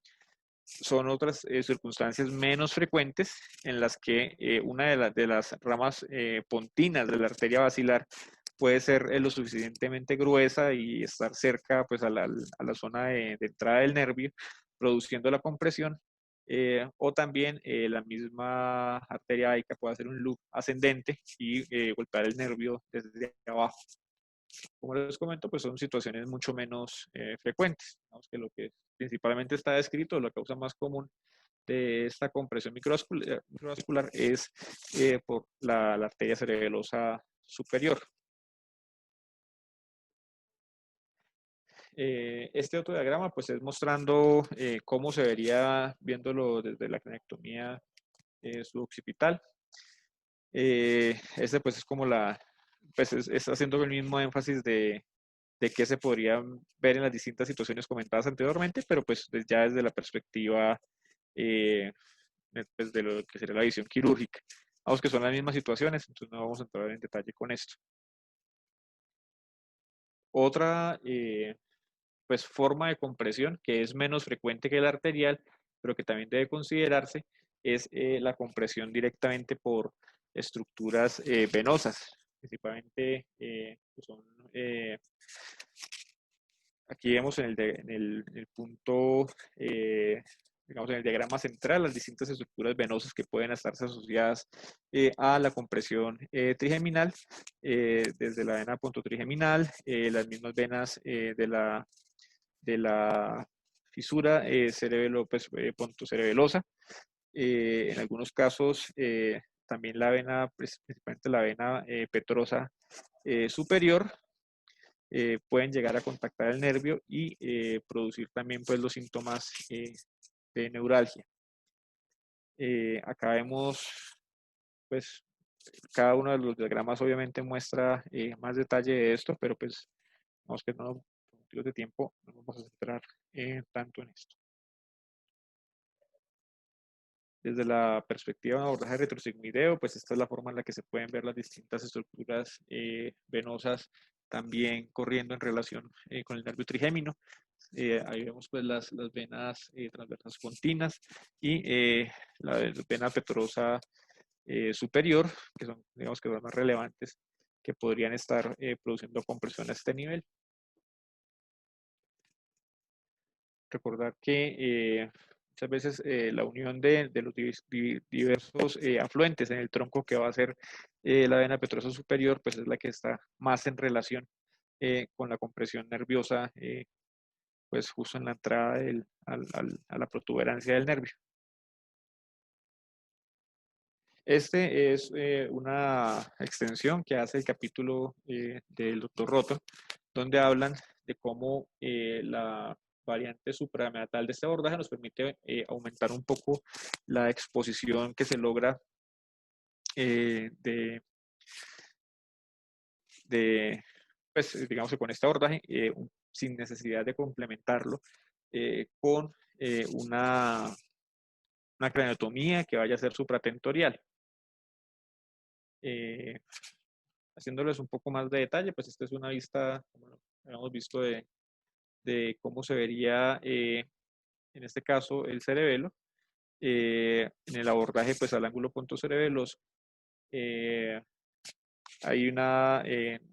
son otras circunstancias menos frecuentes en las que una de las ramas pontinas de la arteria basilar puede ser lo suficientemente gruesa y estar cerca pues, a la zona de entrada del nervio, produciendo la compresión, o también la misma arteria aica puede hacer un loop ascendente y golpear el nervio desde abajo. Como les comento, pues son situaciones mucho menos frecuentes. Digamos que lo que principalmente está descrito, la causa más común de esta compresión microvascular es por la arteria cerebelosa superior. Este otro diagrama pues es mostrando cómo se vería viéndolo desde la cranectomía suboccipital. Este pues es como pues es haciendo el mismo énfasis de qué se podría ver en las distintas situaciones comentadas anteriormente, pero pues ya desde la perspectiva pues, de lo que sería la visión quirúrgica. Vamos que son las mismas situaciones, entonces no vamos a entrar en detalle con esto. Otra pues, forma de compresión que es menos frecuente que la arterial, pero que también debe considerarse, es la compresión directamente por estructuras venosas, principalmente son aquí vemos en el punto, digamos en el diagrama central, las distintas estructuras venosas que pueden estarse asociadas a la compresión trigeminal, desde la vena pontotrigeminal, las mismas venas de la fisura pontocerebelosa, En algunos casos, también la vena, principalmente la vena petrosa superior, pueden llegar a contactar el nervio y producir también pues, los síntomas de neuralgia. Acá vemos, pues, cada uno de los diagramas obviamente muestra más detalle de esto, pero pues, vamos que no, por motivos de tiempo, no nos vamos a centrar tanto en esto. Desde la perspectiva de un abordaje retrosigmoideo, pues esta es la forma en la que se pueden ver las distintas estructuras venosas también corriendo en relación con el nervio trigémino. Ahí vemos pues las venas transversas pontinas y la vena petrosa superior, que son, digamos, que son más relevantes, que podrían estar produciendo compresión a este nivel. Recordar que muchas veces la unión de los diversos afluentes en el tronco que va a ser la vena petrosa superior, pues es la que está más en relación con la compresión nerviosa, pues justo en la entrada a la protuberancia del nervio. Este es una extensión que hace el capítulo del Dr. Roto, donde hablan de cómo la variante suprameatal de este abordaje nos permite aumentar un poco la exposición que se logra de, pues digamos que con este abordaje, sin necesidad de complementarlo con una craniotomía que vaya a ser supratentorial. Haciéndoles un poco más de detalle, pues esta es una vista, como hemos visto, de cómo se vería, en este caso, el cerebelo. En el abordaje, pues al ángulo punto cerebeloso, hay una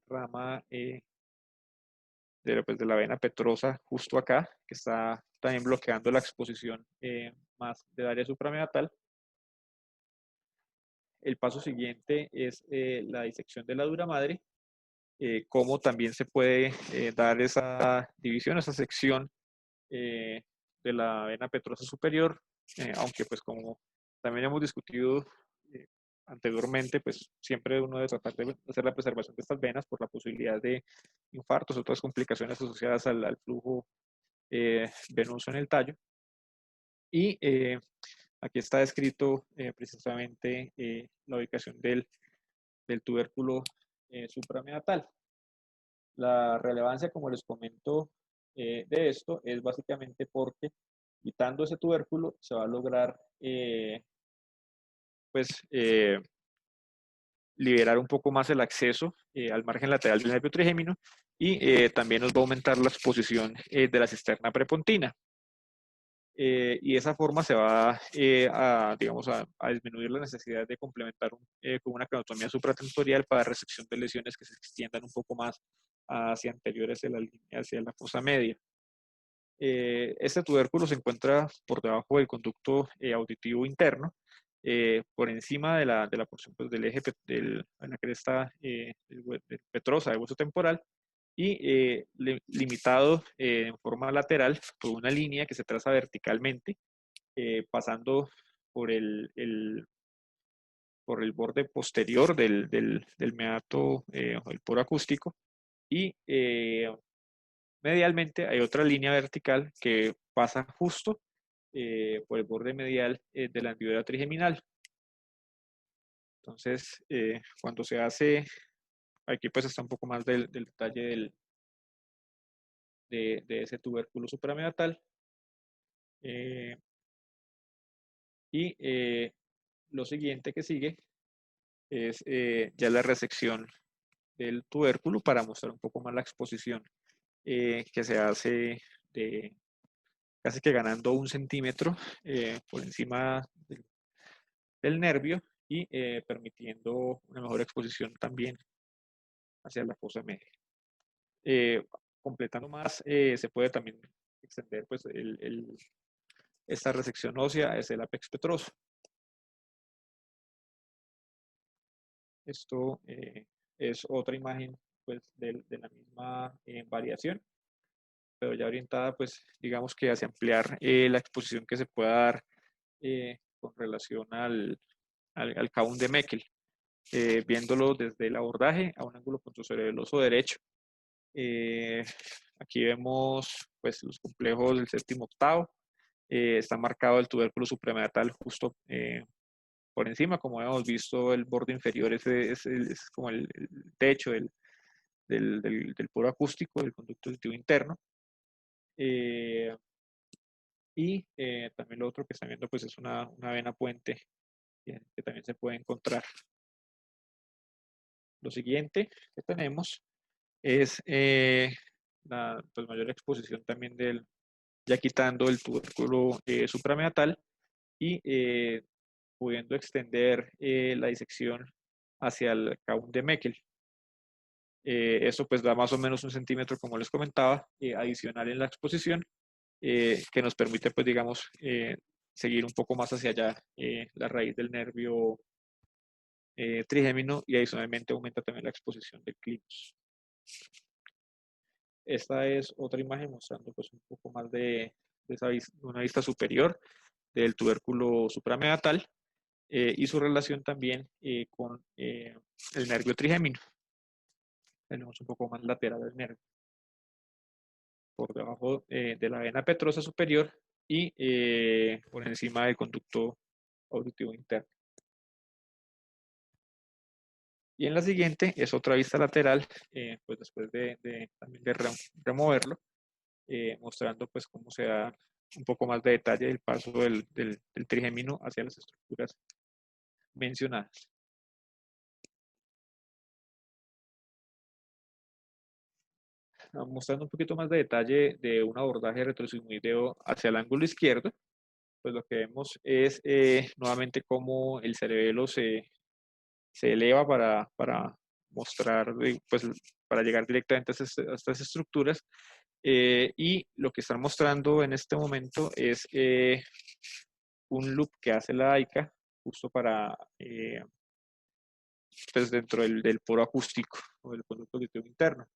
rama pues, de la vena petrosa justo acá, que está también bloqueando la exposición más del área suprameatal. El paso siguiente es la disección de la dura madre, cómo también se puede dar esa división, esa sección de la vena petrosa superior, aunque pues como también hemos discutido anteriormente, pues siempre uno debe tratar de hacer la preservación de estas venas por la posibilidad de infartos, otras complicaciones asociadas al flujo venoso en el tallo. Y aquí está descrito precisamente la ubicación del tubérculo suprameatal. La relevancia, como les comento, de esto es básicamente porque quitando ese tubérculo se va a lograr pues liberar un poco más el acceso al margen lateral del nervio trigémino y también nos va a aumentar la exposición de la cisterna prepontina. Y de esa forma se va digamos, a disminuir la necesidad de complementar con una craniotomía supratentorial para resección de lesiones que se extiendan un poco más hacia anteriores de la línea, hacia la fosa media. Este tubérculo se encuentra por debajo del conducto auditivo interno, por encima de la porción pues, del eje de la cresta petrosa del hueso temporal y limitado en forma lateral por una línea que se traza verticalmente, pasando por por el borde posterior del meato o el poro acústico y medialmente hay otra línea vertical que pasa justo por el borde medial de la hendidura trigeminal. Entonces, cuando se hace, aquí pues está un poco más del detalle de ese tubérculo suprameatal. Y lo siguiente que sigue es ya la resección del tubérculo para mostrar un poco más la exposición que se hace de casi que ganando 1 centímetro por encima del nervio y permitiendo una mejor exposición también hacia la fosa media. Completando más, se puede también extender pues, esta resección ósea hacia el apex petroso. Esto es otra imagen pues, de la misma variación, pero ya orientada, pues, digamos que hacia ampliar la exposición que se pueda dar con relación al K1 de Meckel, viéndolo desde el abordaje a un ángulo puntocerebeloso derecho. Aquí vemos pues los complejos del séptimo octavo. Está marcado el tubérculo supranatal justo por encima, como hemos visto el borde inferior, ese es como el techo del poro acústico, del conducto auditivo interno. También lo otro que están viendo pues es una vena puente que también se puede encontrar. Lo siguiente que tenemos es la pues, mayor exposición también ya quitando el tubérculo suprameatal y pudiendo extender la disección hacia el K1 de Meckel. Eso pues da más o menos 1 centímetro, como les comentaba, adicional en la exposición, que nos permite pues digamos seguir un poco más hacia allá la raíz del nervio trigémino, y adicionalmente aumenta también la exposición del clímax. Esta es otra imagen mostrando pues un poco más de una vista superior del tubérculo suprameatal y su relación también con el nervio trigémino. Tenemos un poco más lateral del nervio, por debajo de la vena petrosa superior y por encima del conducto auditivo interno. Y en la siguiente es otra vista lateral, pues después también de removerlo, mostrando pues cómo se da un poco más de detalle el paso del trigémino hacia las estructuras mencionadas. Mostrando un poquito más de detalle de un abordaje retrosigmoideo hacia el ángulo izquierdo, pues lo que vemos es nuevamente cómo el cerebelo se eleva para mostrar, pues para llegar directamente a estas estructuras. Y lo que están mostrando en este momento es un loop que hace la AICA justo para, pues dentro del poro acústico o del conducto auditivo interno.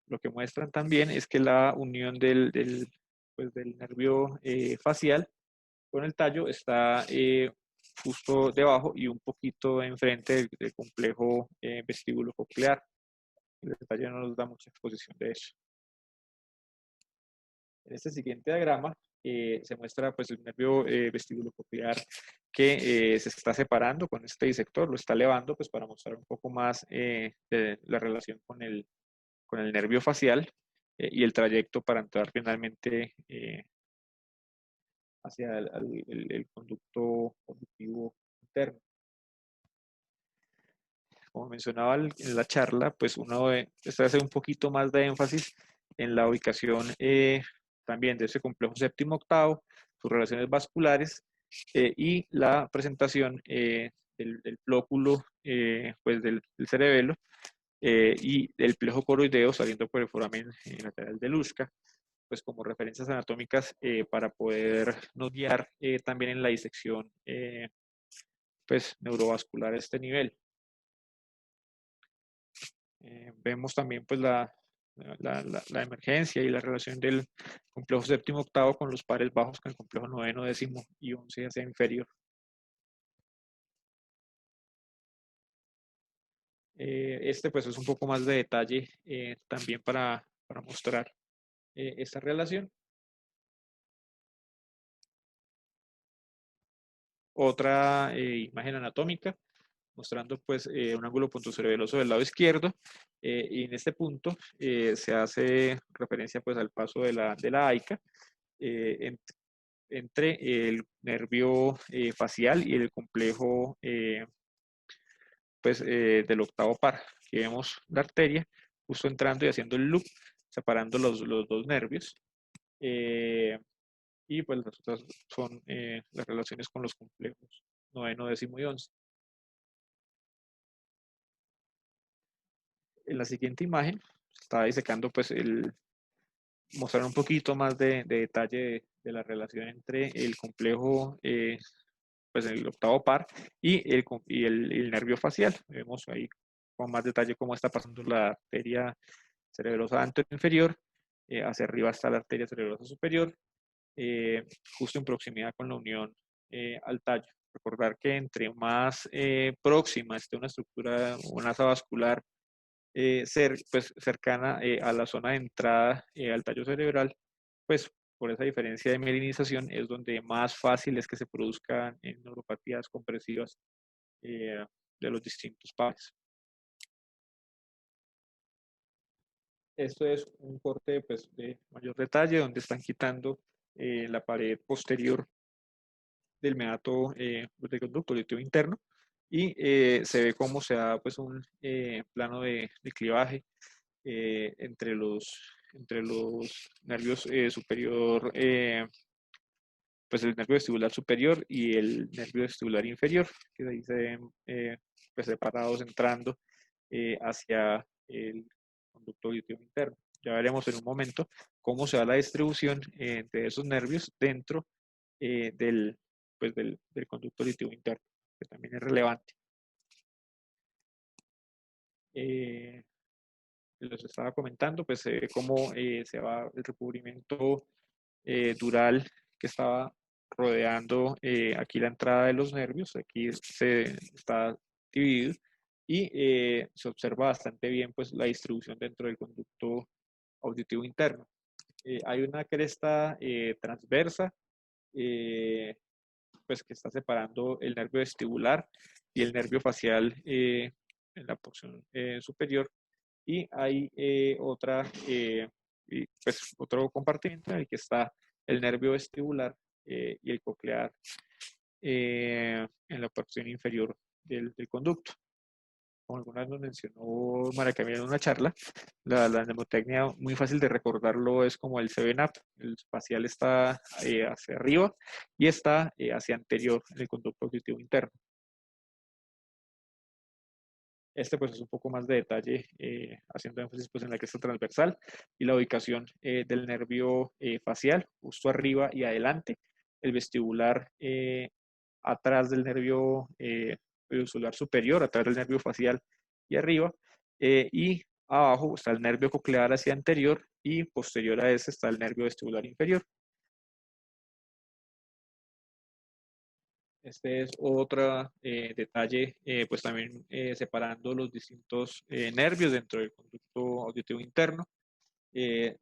Lo que muestran también es que la unión pues del nervio facial con el tallo está justo debajo y un poquito enfrente del complejo vestíbulo coclear. El detalle no nos da mucha exposición de eso. En este siguiente diagrama se muestra pues, el nervio vestíbulo coclear que se está separando con este disector, lo está elevando pues, para mostrar un poco más de la relación con el nervio facial y el trayecto para entrar finalmente hacia el conducto conductivo interno. Como mencionaba en la charla, pues uno está hace un poquito más de énfasis en la ubicación también de ese complejo séptimo octavo, sus relaciones vasculares y la presentación del flóculo pues del cerebelo y del plejo coroideo saliendo por el foramen lateral de Luschka, pues como referencias anatómicas para podernos guiar también en la disección pues neurovascular a este nivel. Vemos también pues la emergencia y la relación del complejo séptimo octavo con los pares bajos con el complejo noveno, décimo y 11 hacia inferior. Este pues es un poco más de detalle también para mostrar esta relación. Otra imagen anatómica mostrando pues un ángulo puntocerebeloso del lado izquierdo y en este punto se hace referencia pues al paso de la AICA entre el nervio facial y el complejo pues, del octavo par. Aquí vemos la arteria justo entrando y haciendo el loop, separando los dos nervios. Y pues las otras son las relaciones con los complejos noveno, décimo y 11. En la siguiente imagen está disecando pues mostrar un poquito más de detalle de la relación entre el complejo pues el octavo par y el nervio facial. Vemos ahí con más detalle cómo está pasando la arteria cerebrosa anterior inferior, hacia arriba está la arteria cerebrosa superior, justo en proximidad con la unión al tallo. Recordar que entre más próxima esté una estructura, una asa vascular pues, cercana a la zona de entrada al tallo cerebral, pues por esa diferencia de mielinización es donde más fácil es que se produzcan neuropatías compresivas eh, de los distintos pares. Esto es un corte pues, de mayor detalle donde están quitando la pared posterior del meato del conducto auditivo interno y se ve cómo se da pues, un plano de clivaje entre los nervios superior, pues el nervio vestibular superior y el nervio vestibular inferior, que de ahí se ven pues separados entrando hacia el conducto auditivo interno. Ya veremos en un momento cómo se da la distribución de esos nervios dentro del conducto auditivo interno, que también es relevante. Les estaba comentando, pues se ve cómo se va el recubrimiento dural que estaba rodeando aquí la entrada de los nervios, aquí se está dividido y se observa bastante bien pues la distribución dentro del conducto auditivo interno. Hay una cresta transversa pues que está separando el nervio vestibular y el nervio facial en la porción superior y hay pues, otro compartimento en el que está el nervio vestibular y el coclear en la porción inferior del conducto. Como alguna vez nos mencionó María Camila en una charla, la mnemotecnia muy fácil de recordarlo es como el 7-up. El facial está hacia arriba y está hacia anterior en el conducto auditivo interno. Este pues es un poco más de detalle, haciendo énfasis pues en la cresta transversal y la ubicación del nervio facial, justo arriba y adelante, el vestibular atrás del nervio vestibular superior, atrás del nervio facial y arriba, y abajo está el nervio coclear hacia anterior y posterior a ese está el nervio vestibular inferior. Este es otro detalle, pues también separando los distintos nervios dentro del conducto auditivo interno,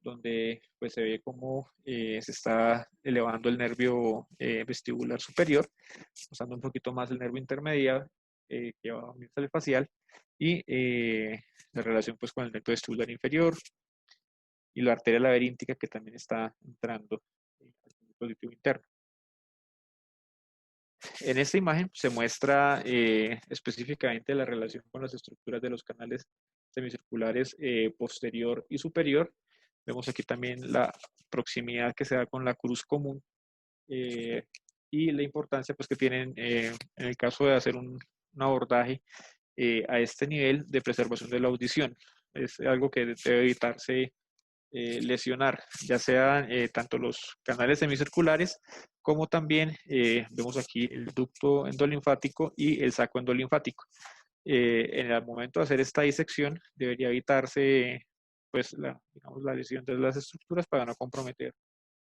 donde pues se ve cómo se está elevando el nervio vestibular superior, usando un poquito más el nervio intermediario que va a unirse al facial y la relación pues con el nervio vestibular inferior y la arteria laberíntica que también está entrando al conducto auditivo interno. En esta imagen se muestra específicamente la relación con las estructuras de los canales semicirculares posterior y superior. Vemos aquí también la proximidad que se da con la cruz común y la importancia pues, que tienen en el caso de hacer un abordaje a este nivel de preservación de la audición. Es algo que debe evitarse lesionar, ya sean tanto los canales semicirculares como también vemos aquí el ducto endolinfático y el saco endolinfático. En el momento de hacer esta disección debería evitarse pues digamos, la lesión de las estructuras para no comprometer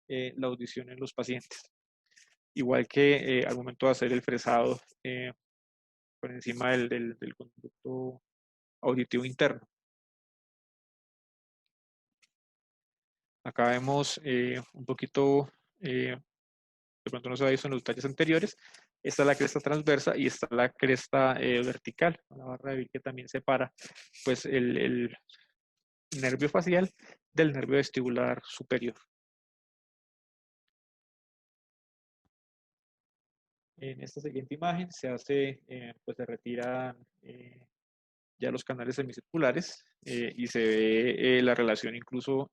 la audición en los pacientes. Igual que al momento de hacer el fresado por encima del conducto auditivo interno. Acá vemos un poquito, de pronto no se ha visto en los detalles anteriores, esta es la cresta transversa y esta es la cresta vertical, la barra de Bill que también separa pues, el nervio facial del nervio vestibular superior. En esta siguiente imagen se hace, pues se retiran ya los canales semicirculares y se ve la relación incluso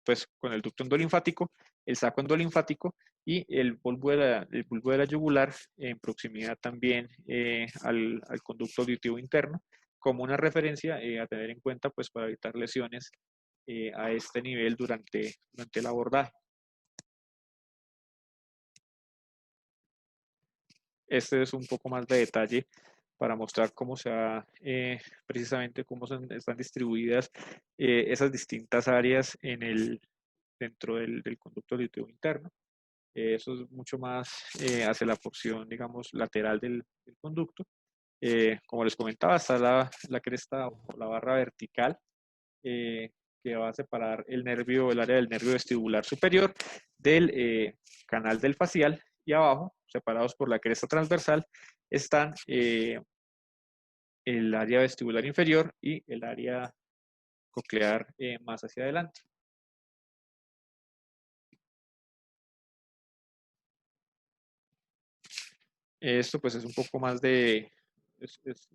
pues con el ducto endolinfático, el saco endolinfático y el bulbo de la yugular en proximidad también al conducto auditivo interno, como una referencia a tener en cuenta pues para evitar lesiones a este nivel durante el abordaje. Este es un poco más de detalle para mostrar cómo se va, precisamente cómo están distribuidas esas distintas áreas dentro del conducto auditivo interno. Eso es mucho más hacia la porción, digamos, lateral del conducto. Como les comentaba, está la cresta o la barra vertical que va a separar el área del nervio vestibular superior del canal del facial, y abajo, separados por la cresta transversal, están el área vestibular inferior y el área coclear más hacia adelante. Esto pues es un poco más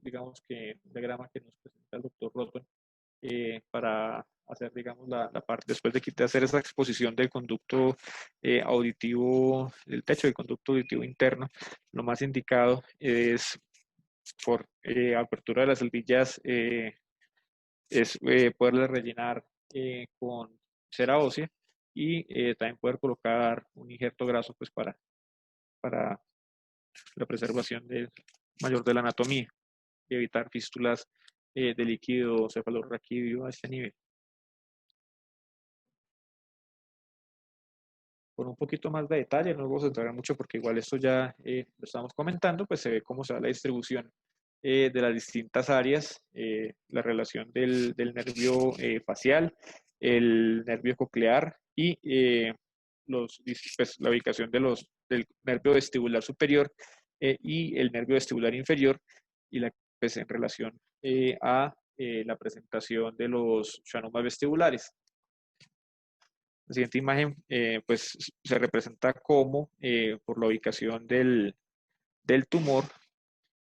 digamos que un diagrama que nos presenta el doctor Rothman para hacer, digamos, la parte, después de hacer esa exposición del conducto auditivo, del techo del conducto auditivo interno, lo más indicado es por apertura de las albillas, es poderle rellenar con cera ósea y también poder colocar un injerto graso pues para la preservación mayor de la anatomía y evitar fístulas de líquido cefalorraquídeo a este nivel. Con un poquito más de detalle, no vamos a entrar mucho porque igual esto ya lo estamos comentando, pues se ve cómo se da la distribución de las distintas áreas, la relación del nervio facial, el nervio coclear y pues, la ubicación del nervio vestibular superior y el nervio vestibular inferior, y pues, en relación a la presentación de los schwannomas vestibulares. La siguiente imagen pues, se representa como por la ubicación del tumor,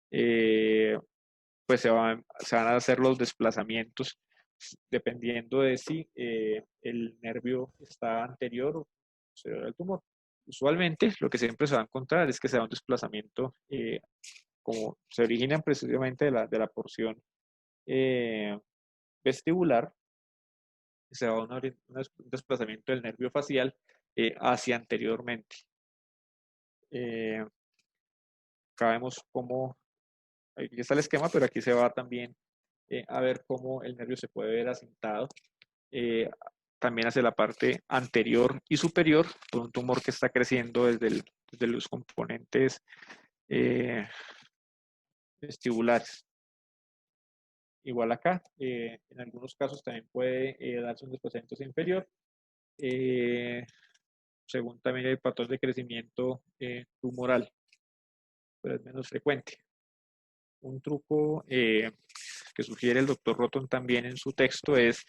pues se van a hacer los desplazamientos dependiendo de si el nervio está anterior o posterior al tumor. Usualmente lo que siempre se va a encontrar es que se da un desplazamiento, como se originan precisamente de la porción vestibular, se da un desplazamiento del nervio facial hacia anteriormente. Acá vemos cómo, aquí está el esquema, pero aquí se va también a ver cómo el nervio se puede ver asentado eh, también hacia la parte anterior y superior por un tumor que está creciendo desde los componentes vestibulares. Igual acá, en algunos casos también puede darse un desplazamiento hacia inferior, según también el patrón de crecimiento tumoral, pero es menos frecuente. Un truco que sugiere el doctor Rothman también en su texto es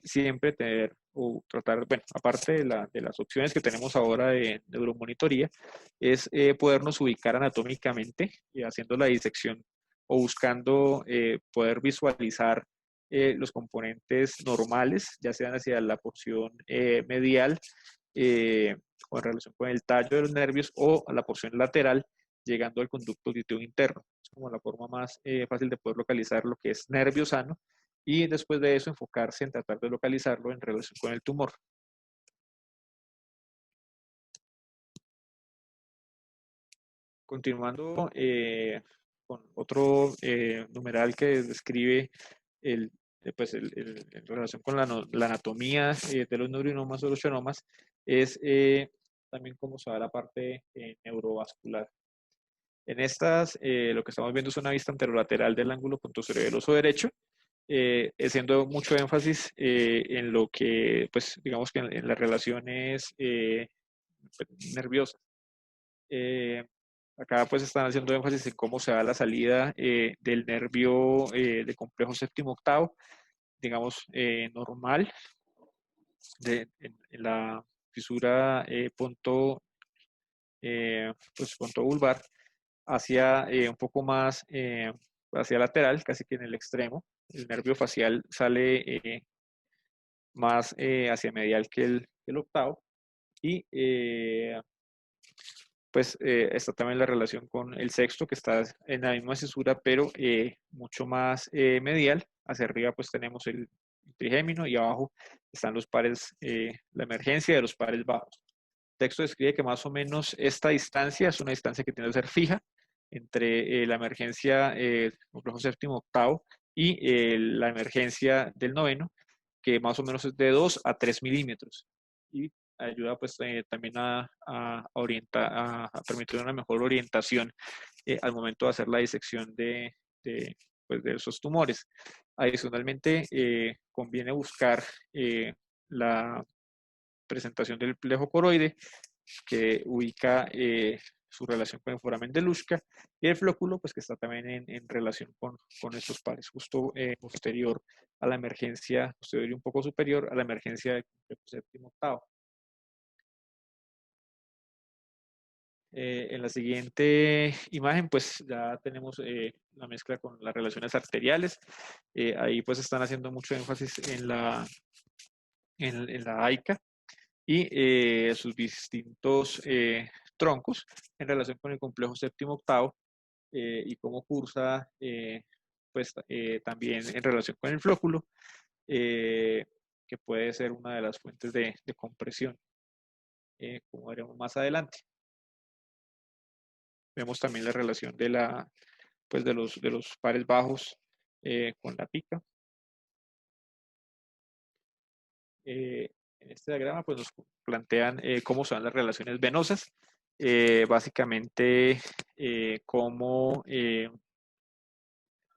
siempre tener o tratar, bueno, aparte de las opciones que tenemos ahora de neuromonitoría, es podernos ubicar anatómicamente haciendo la disección o buscando poder visualizar los componentes normales, ya sean hacia la porción medial o en relación con el tallo de los nervios, o a la porción lateral llegando al conducto auditivo interno. Es como la forma más fácil de poder localizar lo que es nervio sano, y después de eso enfocarse en tratar de localizarlo en relación con el tumor. Continuando con otro numeral que describe en relación con la anatomía de los neurinomas o los schwannomas, es también cómo se da la parte neurovascular. En estas, lo que estamos viendo es una vista anterolateral del ángulo puntocerebeloso derecho, haciendo mucho énfasis en lo que, pues, digamos que en las relaciones nerviosas. Acá pues están haciendo énfasis en cómo se da la salida del nervio de complejo séptimo octavo, digamos, normal, en la fisura pues, punto vulvar, hacia un poco más hacia lateral, casi que en el extremo. El nervio facial sale más hacia medial que el octavo, y pues está también la relación con el sexto, que está en la misma cesura, pero mucho más medial. Hacia arriba pues tenemos el trigémino, y abajo están los pares, la emergencia de los pares bajos. El texto describe que más o menos esta distancia es una distancia que tiene que ser fija entre la emergencia complejo séptimo octavo y la emergencia del noveno, que más o menos es de 2 a 3 milímetros. y ayuda pues también a orientar, a permitir una mejor orientación al momento de hacer la disección pues, de esos tumores. Adicionalmente, conviene buscar la presentación del plejo coroide, que ubica su relación con el foramen de Luschka, y el flóculo, pues que está también en relación con estos pares, justo posterior a la emergencia, posterior y un poco superior a la emergencia del complejo séptimo octavo. En la siguiente imagen, pues ya tenemos la mezcla con las relaciones arteriales. Ahí pues están haciendo mucho énfasis en la AICA y sus distintos troncos en relación con el complejo séptimo octavo y cómo cursa pues también en relación con el flóculo, que puede ser una de las fuentes de compresión, como veremos más adelante. Vemos también la relación pues de los pares bajos con la pica. En este diagrama pues nos plantean cómo son las relaciones venosas, básicamente cómo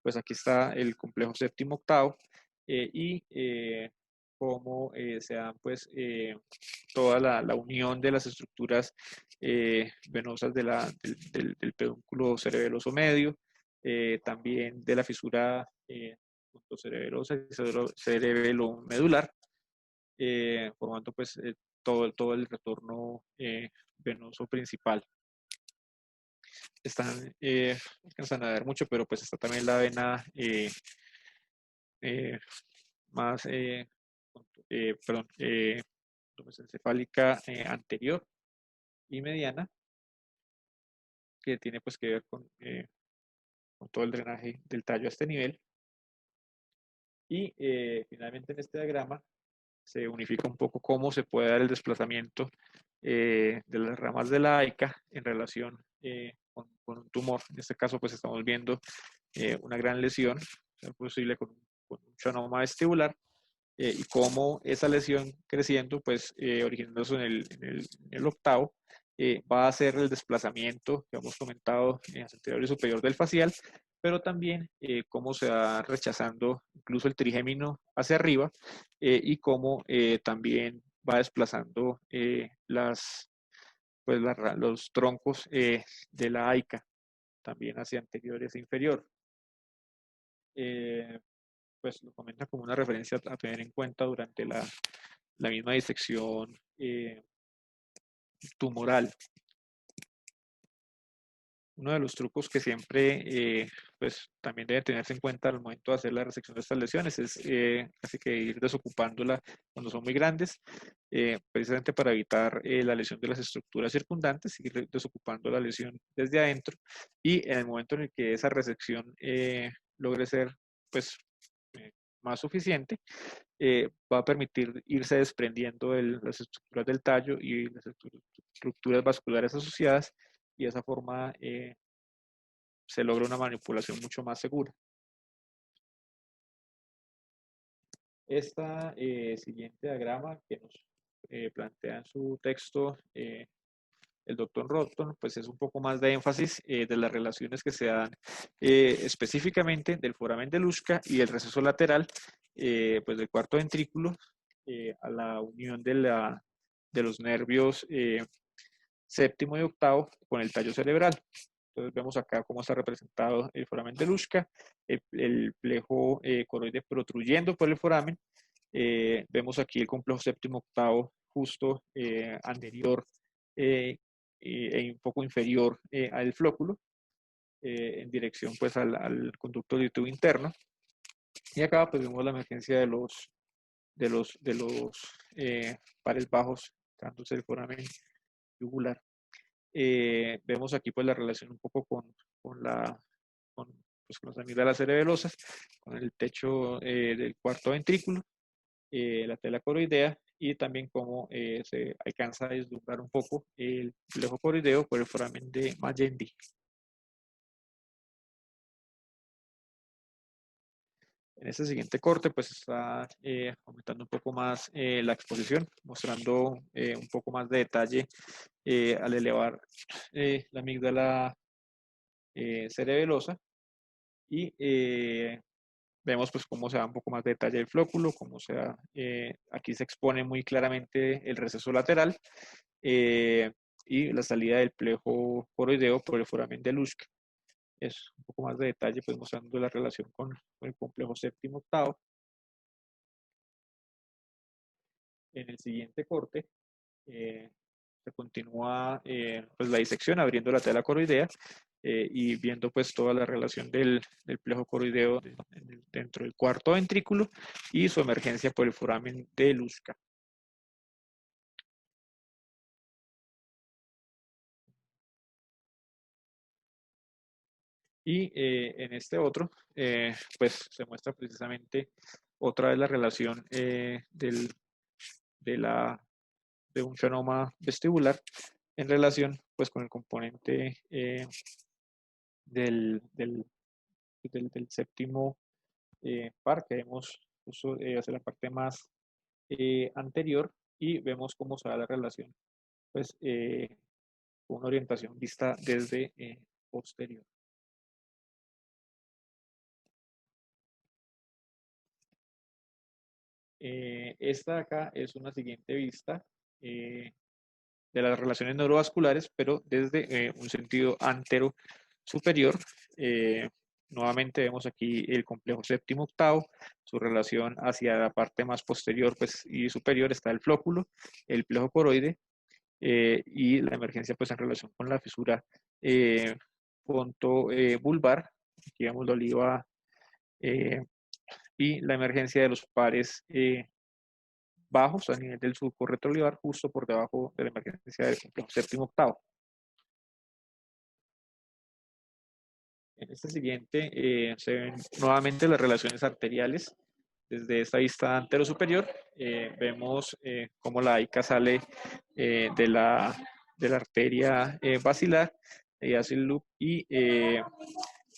pues aquí está el complejo séptimo octavo y cómo se dan pues toda la unión de las estructuras venosas del pedúnculo cerebeloso medio, también de la fisura puntocerebelosa y cerebelo-medular, formando pues todo el retorno venoso principal. Están, alcanzan a ver mucho, pero pues está también la vena más, perdón, encefálica anterior y mediana, que tiene pues que ver con todo el drenaje del tallo a este nivel. Y finalmente en este diagrama se unifica un poco cómo se puede dar el desplazamiento de las ramas de la AICA en relación con un tumor. En este caso pues estamos viendo una gran lesión, posible con un schwannoma vestibular, y cómo esa lesión creciendo, pues originándose en el octavo, va a hacer el desplazamiento que hemos comentado anterior y superior del facial, pero también cómo se va rechazando incluso el trigémino hacia arriba y cómo también va desplazando los troncos de la AICA, también hacia anterior y hacia inferior. Pues lo comenta como una referencia a tener en cuenta durante la misma disección tumoral. Uno de los trucos que siempre pues también debe tenerse en cuenta al momento de hacer la resección de estas lesiones es casi que ir desocupándola cuando son muy grandes, precisamente para evitar la lesión de las estructuras circundantes, ir desocupando la lesión desde adentro, y en el momento en el que esa resección logre ser pues más suficiente, va a permitir irse desprendiendo las estructuras del tallo y las estructuras vasculares asociadas, y de esa forma se logra una manipulación mucho más segura. Esta siguiente diagrama que nos plantea en su texto el doctor Rothton, pues es un poco más de énfasis de las relaciones que se dan específicamente del foramen de Luschka y el receso lateral pues del cuarto ventrículo a la unión de los nervios séptimo y octavo con el tallo cerebral. Entonces vemos acá cómo está representado el foramen de Luschka, el plejo coroide protruyendo por el foramen. Vemos aquí el complejo séptimo octavo justo anterior e un poco inferior al flóculo, en dirección pues al conducto auditivo interno. Y acá pues vemos la emergencia de los pares bajos, dándose el foramen yugular. Vemos aquí pues la relación un poco con las amígdalas cerebelosas, con el techo del cuarto ventrículo, la tela coroidea, y también cómo se alcanza a deslumbrar un poco el plejo coroideo por el foramen de Magendie. En este siguiente corte, pues está aumentando un poco más la exposición, mostrando un poco más de detalle al elevar la amígdala cerebelosa y vemos pues cómo se da un poco más de detalle el flóculo, cómo se da, aquí se expone muy claramente el receso lateral eh, y la salida del plejo coroideo por el foramen de Luschke. Es un poco más de detalle, pues mostrando la relación con el complejo séptimo octavo. En el siguiente corte se continúa pues la disección abriendo la tela coroidea y viendo pues toda la relación del plejo coroideo dentro del cuarto ventrículo y su emergencia por el foramen de Luschka. Y en este otro, pues se muestra precisamente otra vez la relación de un xenoma vestibular en relación pues con el componente del séptimo par que vemos justo hacia la parte más anterior y vemos cómo se da la relación pues con una orientación vista desde posterior. Esta de acá es una siguiente vista de las relaciones neurovasculares, pero desde un sentido antero superior. Nuevamente vemos aquí el complejo séptimo octavo, su relación hacia la parte más posterior pues, y superior está el flóculo, el plejo coroide y la emergencia pues en relación con la fisura vulvar. Aquí vemos la oliva y la emergencia de los pares bajos a nivel del surco retroolivar, justo por debajo de la emergencia del complejo séptimo octavo. En este siguiente se ven nuevamente las relaciones arteriales. Desde esta vista antero superior vemos cómo la AICA sale de la arteria basilar y hace el loop y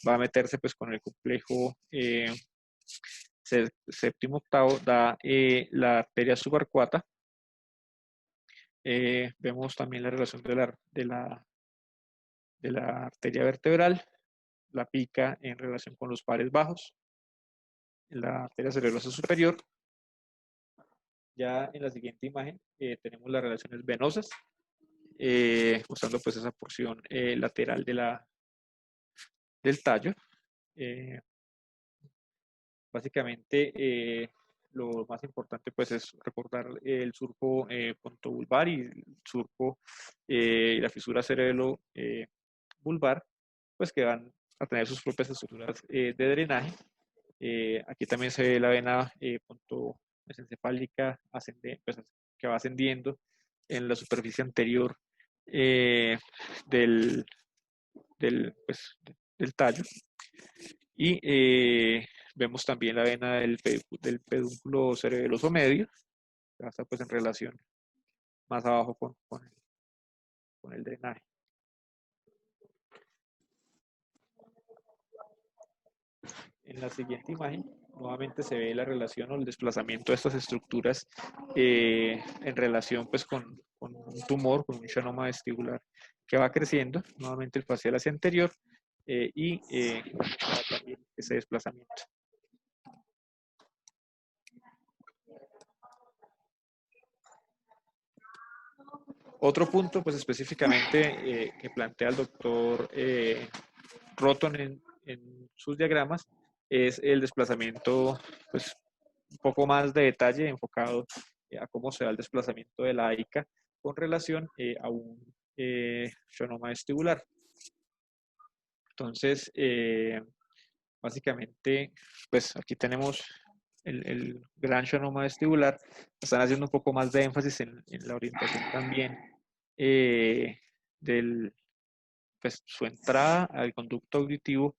va a meterse pues con el complejo séptimo octavo, da la arteria subarcuata. Vemos también la relación de la arteria vertebral, la pica en relación con los pares bajos, en la arteria cerebrosa superior. Ya en la siguiente imagen tenemos las relaciones venosas, mostrando pues esa porción lateral del tallo. Básicamente lo más importante pues es recordar el surco pontobulbar y el surco y la fisura cerebelo vulvar, pues que van a tener sus propias estructuras de drenaje. Aquí también se ve la vena mesencefálica pues, que va ascendiendo en la superficie anterior del, del tallo. Y vemos también la vena del pedúnculo cerebeloso medio, que está pues en relación más abajo con el drenaje. En la siguiente imagen, nuevamente se ve la relación o el desplazamiento de estas estructuras en relación pues con un tumor, con un xenoma vestibular que va creciendo, nuevamente el facial hacia anterior y también ese desplazamiento. Otro punto, pues específicamente que plantea el doctor Roton en sus diagramas, es el desplazamiento, pues un poco más de detalle enfocado a cómo se da el desplazamiento de la AICA con relación a un xenoma vestibular. Entonces, básicamente, pues aquí tenemos el gran xenoma vestibular. Están haciendo un poco más de énfasis en la orientación también de pues, su entrada al conducto auditivo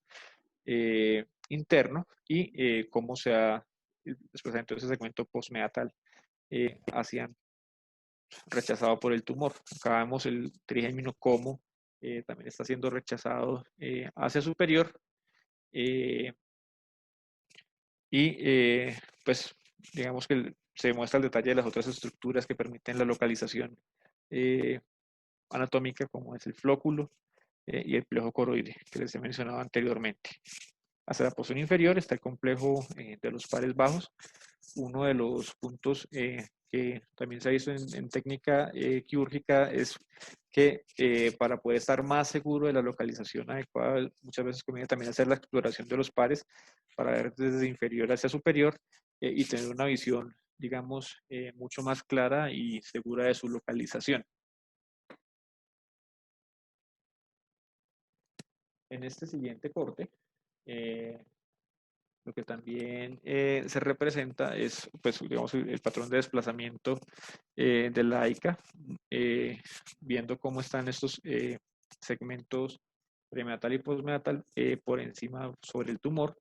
interno y cómo se da el desplazamiento de ese segmento postmeatal hacia rechazado por el tumor. Acá vemos el trigémino como también está siendo rechazado hacia superior. Y pues digamos que se muestra el detalle de las otras estructuras que permiten la localización anatómica, como es el flóculo y el plejo coroide, que les he mencionado anteriormente. Hacia la porción inferior está el complejo de los pares bajos. Uno de los puntos que también se ha visto en técnica quirúrgica es que para poder estar más seguro de la localización adecuada, muchas veces conviene también hacer la exploración de los pares para ver desde inferior hacia superior y tener una visión, digamos, mucho más clara y segura de su localización. En este siguiente corte, lo que también se representa es, pues, digamos, el patrón de desplazamiento de la AICA, viendo cómo están estos segmentos prenatal y postnatal por encima sobre el tumor.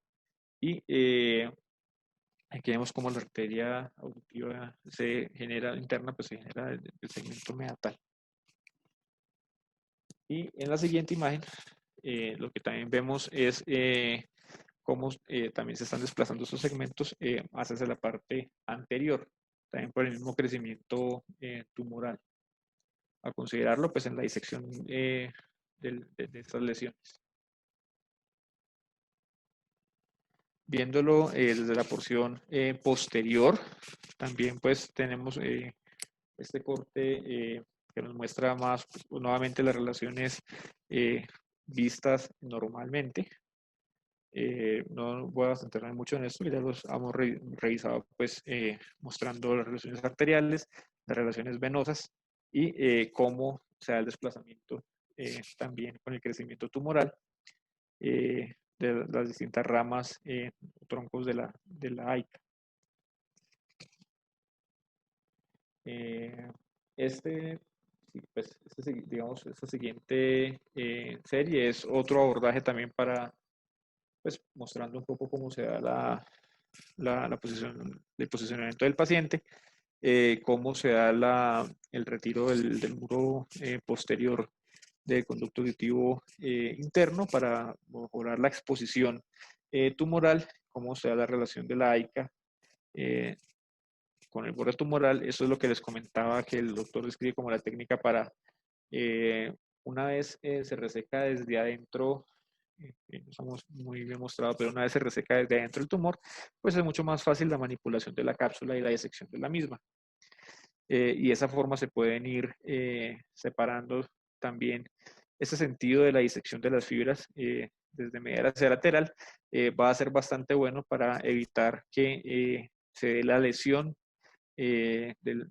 Y aquí vemos cómo la arteria auditiva se genera interna, pues se genera el segmento meatal. Y en la siguiente imagen, lo que también vemos es cómo también se están desplazando esos segmentos hacia la parte anterior, también por el mismo crecimiento tumoral. A considerarlo pues en la disección de estas lesiones. Viéndolo desde la porción posterior, también pues tenemos este corte que nos muestra más pues, nuevamente las relaciones vistas normalmente. No voy a centrarme mucho en esto, ya los hemos revisado pues mostrando las relaciones arteriales, las relaciones venosas y cómo se da el desplazamiento también con el crecimiento tumoral de las distintas ramas, troncos de la AICA. Este, pues, digamos, esta siguiente serie es otro abordaje también para, pues, mostrando un poco cómo se da la posición, el posicionamiento del paciente, cómo se da el retiro del muro posterior del conducto auditivo interno para mejorar la exposición tumoral, cómo se da la relación de la AICA con el borde tumoral. Eso es lo que les comentaba que el doctor describe como la técnica para, una vez se reseca desde adentro, no estamos muy bien mostrado, pero una vez se reseca desde adentro el tumor, pues es mucho más fácil la manipulación de la cápsula y la disección de la misma. Y de esa forma se pueden ir separando también ese sentido de la disección de las fibras desde medial hacia lateral. Va a ser bastante bueno para evitar que se dé la lesión de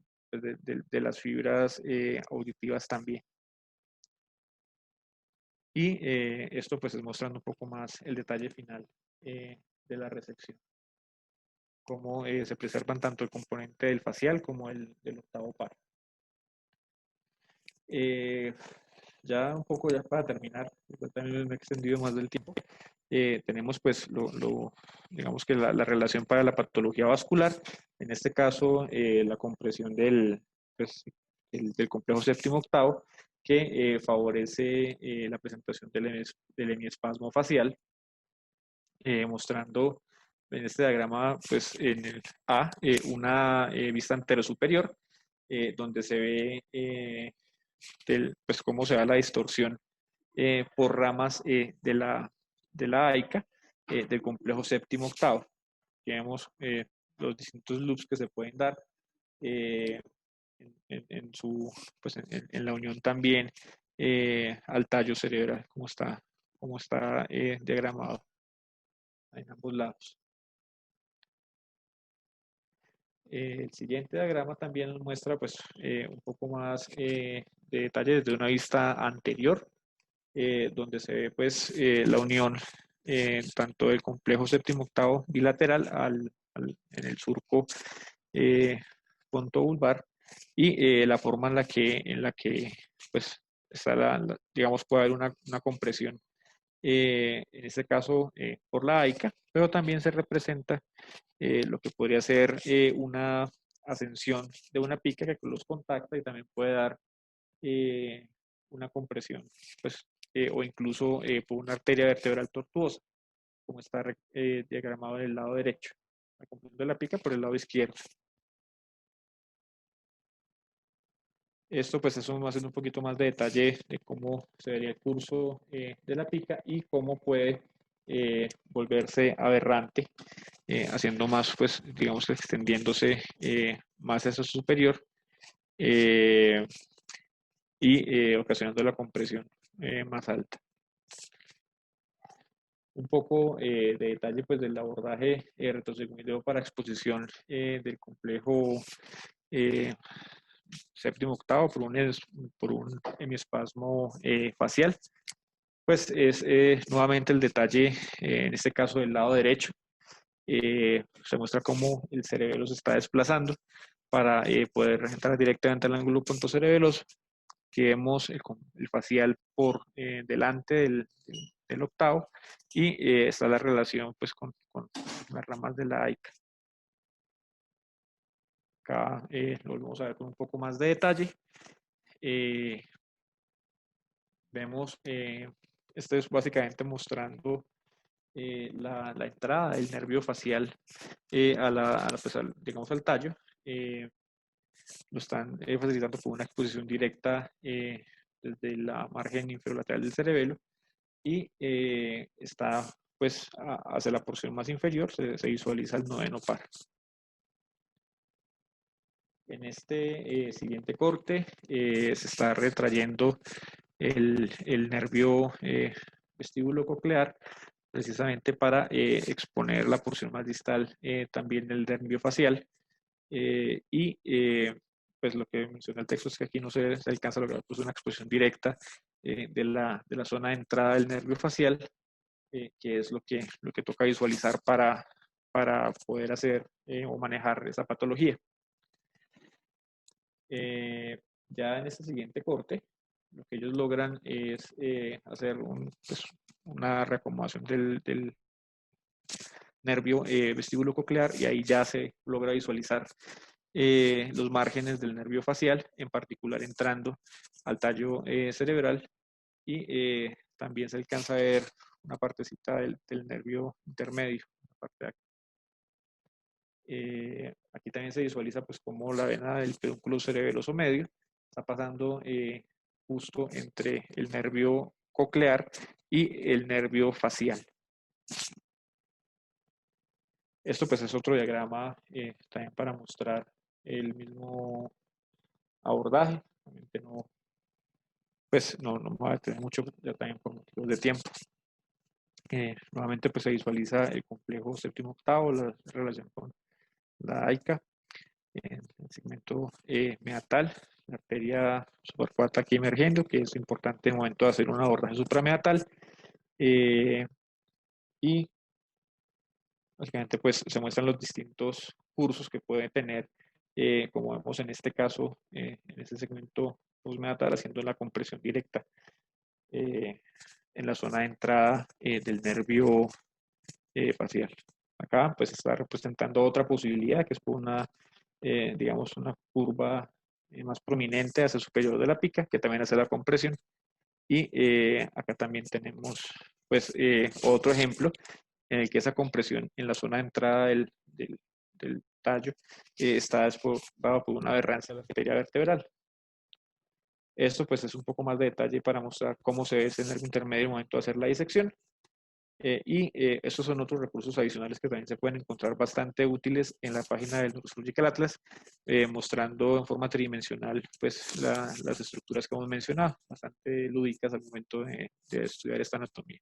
las fibras auditivas también. Y esto pues es mostrando un poco más el detalle final de la resección, cómo se preservan tanto el componente del facial como el del octavo par. Ya un poco ya para terminar, yo también me he extendido más del tiempo. Tenemos pues digamos que la relación para la patología vascular, en este caso la compresión pues, del complejo séptimo octavo, que favorece la presentación del hemiespasmo facial, mostrando en este diagrama, pues en el A, una vista anterosuperior, donde se ve pues cómo se da la distorsión por ramas de la AICA del complejo séptimo octavo. Tenemos los distintos loops que se pueden dar eh, en su, pues en la unión también al tallo cerebral, como está diagramado en ambos lados. El siguiente diagrama también nos muestra pues, un poco más de detalle desde una vista anterior, donde se ve pues, la unión tanto del complejo séptimo octavo bilateral en el surco pontobulbar y la forma en la que pues, está digamos, puede haber una compresión, en este caso por la AICA, pero también se representa lo que podría ser una ascensión de una pica que los contacta y también puede dar una compresión, pues, o incluso por una arteria vertebral tortuosa, como está diagramado en el lado derecho. la compresión de la pica por el lado izquierdo. Esto pues eso haciendo un poquito más de detalle de cómo se vería el curso de la pica y cómo puede volverse aberrante, haciendo más, pues digamos, extendiéndose más hacia su superior y ocasionando la compresión más alta. Un poco de detalle pues del abordaje retrosigmoideo para exposición del complejo séptimo octavo por un hemiespasmo facial. Pues es nuevamente el detalle, en este caso del lado derecho, se muestra cómo el cerebelo se está desplazando para poder entrar directamente al ángulo punto cerebeloso, que vemos el facial por delante del octavo y está la relación pues con las ramas de la AICA. Acá lo volvemos a ver con un poco más de detalle. Vemos, esto es básicamente mostrando la entrada del nervio facial pues, digamos al tallo. Lo están facilitando por una exposición directa desde la margen inferior-lateral del cerebelo y está pues hacia la porción más inferior se visualiza el noveno par. En este siguiente corte se está retrayendo el nervio vestíbulo coclear precisamente para exponer la porción más distal también del nervio facial y pues lo que menciona el texto es que aquí no se alcanza a lograr pues, una exposición directa de la zona de entrada del nervio facial, que es lo que toca visualizar para poder hacer o manejar esa patología. Ya en este siguiente corte, lo que ellos logran es hacer pues, una reacomodación del nervio vestíbulo coclear y ahí ya se logra visualizar los márgenes del nervio facial, en particular entrando al tallo cerebral y también se alcanza a ver una partecita del nervio intermedio. Parte de aquí. Aquí también se visualiza pues como la vena del pedúnculo cerebeloso medio está pasando justo entre el nervio coclear y el nervio facial. Esto pues es otro diagrama también para mostrar el mismo abordaje. Realmente no, pues no me voy a detener mucho ya también por motivos de tiempo. Nuevamente pues se visualiza el complejo séptimo octavo, la relación con la AICA, en el segmento meatal, la arteria supracuata aquí emergiendo, que es importante en el momento de hacer un abordaje suprameatal. Y básicamente pues se muestran los distintos cursos que puede tener, como vemos en este caso, en este segmento postmeatal, haciendo la compresión directa en la zona de entrada del nervio facial. Acá pues está representando otra posibilidad, que es por una, digamos, una curva más prominente hacia el superior de la pica, que también hace la compresión. Y acá también tenemos pues otro ejemplo en el que esa compresión en la zona de entrada del tallo está dada por una aberrancia de la arteria vertebral. Esto pues es un poco más de detalle para mostrar cómo se ve ese nervio intermedio en el momento de hacer la disección. Estos son otros recursos adicionales que también se pueden encontrar bastante útiles en la página del Neurosurgical Atlas, mostrando en forma tridimensional pues, las estructuras que hemos mencionado, bastante lúdicas al momento de estudiar esta anatomía.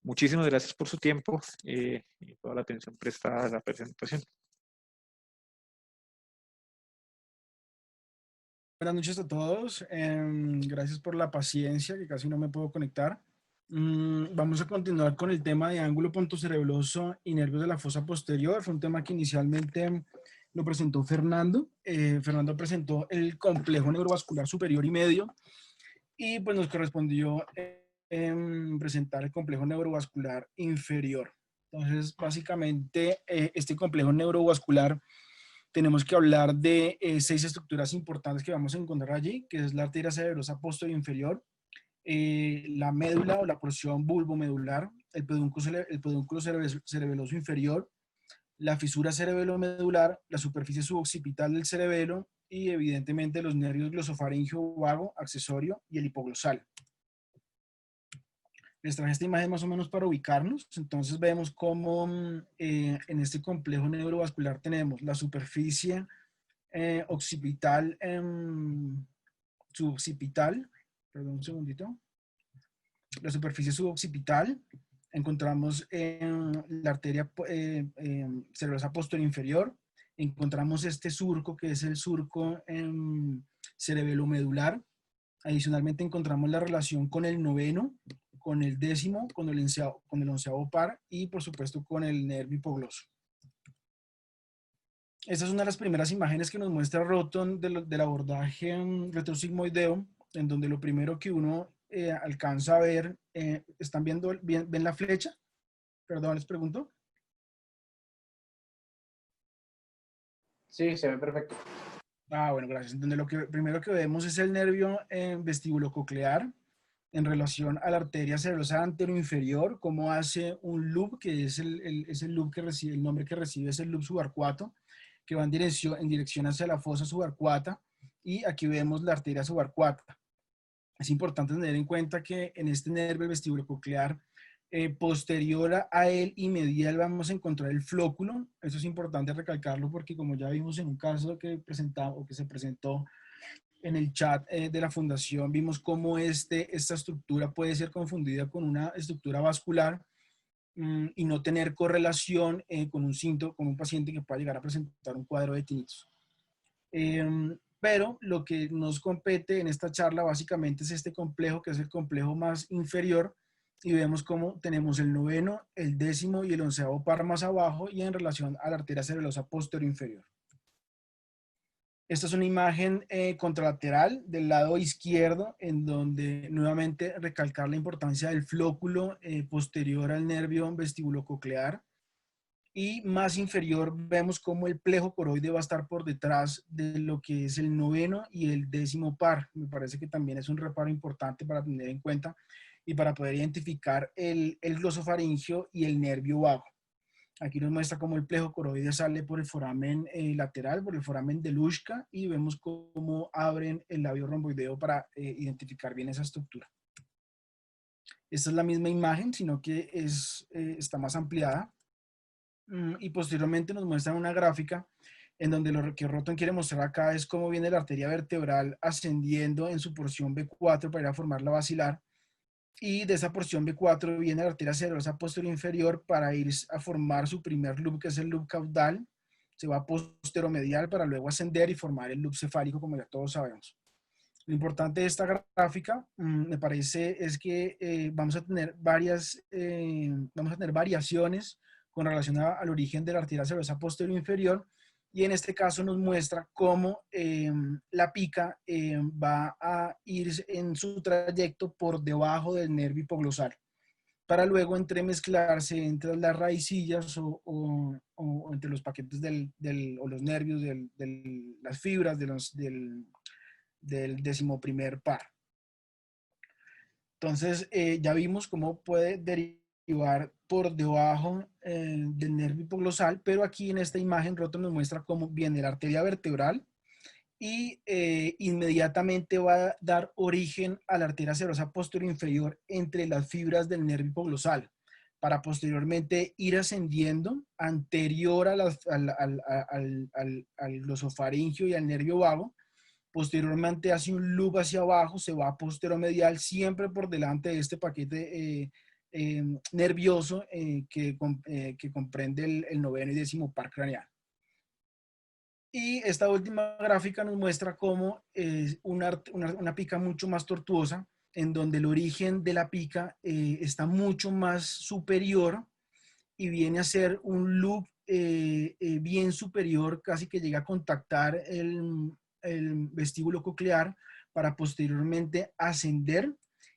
Muchísimas gracias por su tiempo y toda la atención prestada a la presentación. Buenas noches a todos. Gracias por la paciencia, que casi no me puedo conectar. Vamos a continuar con el tema de ángulo pontocerebeloso y nervios de la fosa posterior. Fue un tema que inicialmente lo presentó Fernando. Fernando presentó el complejo neurovascular superior y medio y pues nos correspondió presentar el complejo neurovascular inferior. Entonces, básicamente, este complejo neurovascular tenemos que hablar de 6 estructuras importantes que vamos a encontrar allí, que es la arteria cerebrosa posterior inferior, la médula o la porción bulbomedular, el pedúnculo cerebeloso inferior, la fisura cerebelomedular, la superficie suboccipital del cerebelo y evidentemente los nervios glosofaringeo vago, accesorio y el hipoglosal. Les traje esta imagen más o menos para ubicarnos. Entonces vemos cómo en este complejo neurovascular tenemos la superficie occipital, suboccipital, perdón un segundito, la superficie suboccipital, encontramos la arteria cerebrosa posterior inferior, encontramos este surco que es el surco cerebelomedular. Adicionalmente encontramos la relación con el noveno, con el décimo, con el onceavo par y por supuesto con el nervio hipogloso. Esta es una de las primeras imágenes que nos muestra Roton del abordaje retrosigmoideo, en donde lo primero que uno alcanza a ver, ¿están viendo, ven la flecha? Perdón, les pregunto. Sí, se ve perfecto. Bueno, gracias. Donde lo que primero que vemos es el nervio vestíbulo-coclear en relación a la arteria cerebrosa anteroinferior, cómo hace un loop, que es el loop que recibe, el nombre que recibe es el loop subarcuato, que va en dirección hacia la fosa subarcuata, y aquí vemos la arteria subarcuata. Es importante tener en cuenta que en este nervio vestíbulo coclear, posterior a él y medial, vamos a encontrar el flóculo. Eso es importante recalcarlo porque, como ya vimos en un caso que se presentó en el chat de la fundación, vimos cómo esta estructura puede ser confundida con una estructura vascular y no tener correlación con un paciente que pueda llegar a presentar un cuadro de tinnitus. Pero lo que nos compete en esta charla básicamente es este complejo, que es el complejo más inferior, y vemos cómo tenemos el noveno, el décimo y el onceavo par más abajo y en relación a la arteria cerebrosa posterior inferior. Esta es una imagen contralateral del lado izquierdo, en donde nuevamente recalcar la importancia del flóculo posterior al nervio vestíbulo-coclear. Y más inferior vemos cómo el plejo coroide va a estar por detrás de lo que es el noveno y el décimo par. Me parece que también es un reparo importante para tener en cuenta y para poder identificar el glosofaringeo y el nervio vago. Aquí nos muestra cómo el plejo coroide sale por el foramen lateral, por el foramen de Luschka, y vemos cómo abren el labio romboideo para identificar bien esa estructura. Esta es la misma imagen, sino que está más ampliada. Y posteriormente nos muestran una gráfica en donde lo que Roton quiere mostrar acá es cómo viene la arteria vertebral ascendiendo en su porción B4 para ir a formar la basilar, y de esa porción B4 viene la arteria cerebrosa posterior inferior para ir a formar su primer loop, que es el loop caudal, se va posteromedial para luego ascender y formar el loop cefálico, como ya todos sabemos. Lo importante de esta gráfica, me parece, es que vamos a tener variaciones con relación al origen de la arteria cerebrosa posterior inferior, y en este caso nos muestra cómo la pica va a ir en su trayecto por debajo del nervio hipoglosal, para luego entremezclarse entre las raicillas o entre los paquetes o los nervios de las fibras del decimoprimer par. Entonces, ya vimos cómo puede derivar por debajo del nervio hipoglosal, pero aquí en esta imagen Roton nos muestra cómo viene la arteria vertebral y inmediatamente va a dar origen a la arteria cerebrosa posterior inferior entre las fibras del nervio hipoglosal, para posteriormente ir ascendiendo anterior al glosofaringeo y al nervio vago. Posteriormente hace un loop hacia abajo, se va posteromedial, siempre por delante de este paquete nervioso que comprende el noveno y décimo par craneal. Y esta última gráfica nos muestra cómo una pica mucho más tortuosa, en donde el origen de la pica está mucho más superior y viene a ser un loop bien superior, casi que llega a contactar el vestíbulo coclear para posteriormente ascender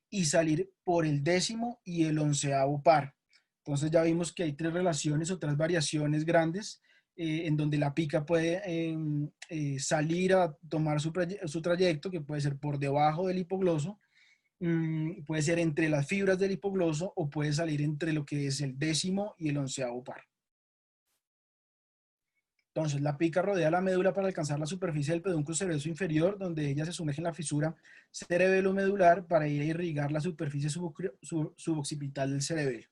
y salir por el décimo y el onceavo par. Entonces ya vimos que hay tres relaciones o tres variaciones grandes en donde la pica puede salir a tomar su trayecto, que puede ser por debajo del hipogloso, puede ser entre las fibras del hipogloso o puede salir entre lo que es el décimo y el onceavo par. Entonces, la pica rodea la médula para alcanzar la superficie del pedúnculo cerebeloso inferior, donde ella se sumerge en la fisura cerebelomedular para ir a irrigar la superficie suboccipital del cerebelo,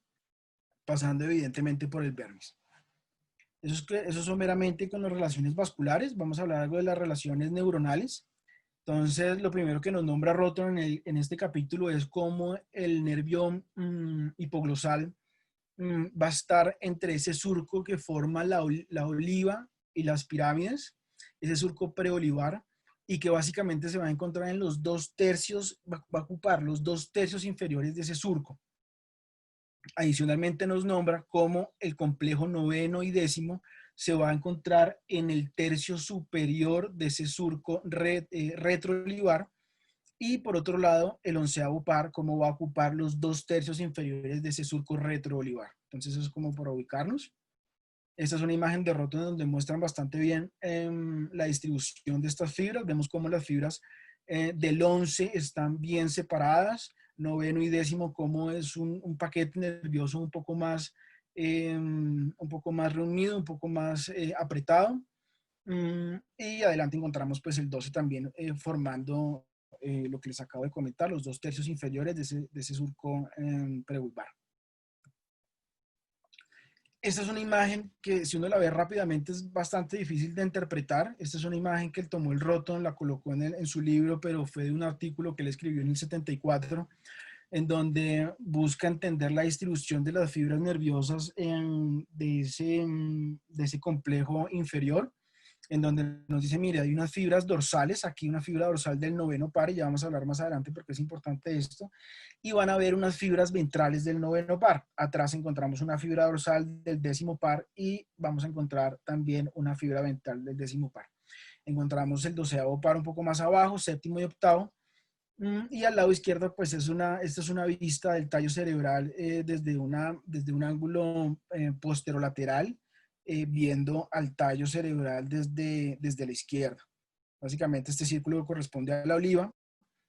pasando evidentemente por el vermis. Eso son meramente con las relaciones vasculares. Vamos a hablar algo de las relaciones neuronales. Entonces, lo primero que nos nombra Roton en este capítulo es cómo el nervio hipoglosal va a estar entre ese surco que forma la oliva y las pirámides, ese surco preolivar, y que básicamente se va a encontrar en los 2/3, va a ocupar los 2/3 inferiores de ese surco. Adicionalmente nos nombra cómo el complejo noveno y décimo se va a encontrar en el tercio superior de ese surco retroolivar, y por otro lado el 11º par cómo va a ocupar los 2/3 inferiores de ese surco retroolivar. Entonces eso es como para ubicarnos. Esta es una imagen de Roton donde muestran bastante bien la distribución de estas fibras. Vemos cómo las fibras del 11 están bien separadas, noveno y décimo como es un paquete nervioso un poco más reunido, un poco más apretado. Y adelante encontramos pues el 12 también formando lo que les acabo de comentar, los 2/3 inferiores de ese surco prebulbar. Esta es una imagen que si uno la ve rápidamente es bastante difícil de interpretar. Esta es una imagen que él tomó el Roton, la colocó en su libro, pero fue de un artículo que él escribió en el 74, en donde busca entender la distribución de las fibras nerviosas de ese complejo inferior, en donde nos dice, mire, hay unas fibras dorsales, aquí una fibra dorsal del noveno par, y ya vamos a hablar más adelante porque es importante esto, y van a ver unas fibras ventrales del noveno par. Atrás encontramos una fibra dorsal del décimo par y vamos a encontrar también una fibra ventral del décimo par. Encontramos el 12º par un poco más abajo, séptimo y octavo, y al lado izquierdo pues esta es una vista del tallo cerebral desde un ángulo posterolateral, viendo al tallo cerebral desde la izquierda. Básicamente este círculo corresponde a la oliva.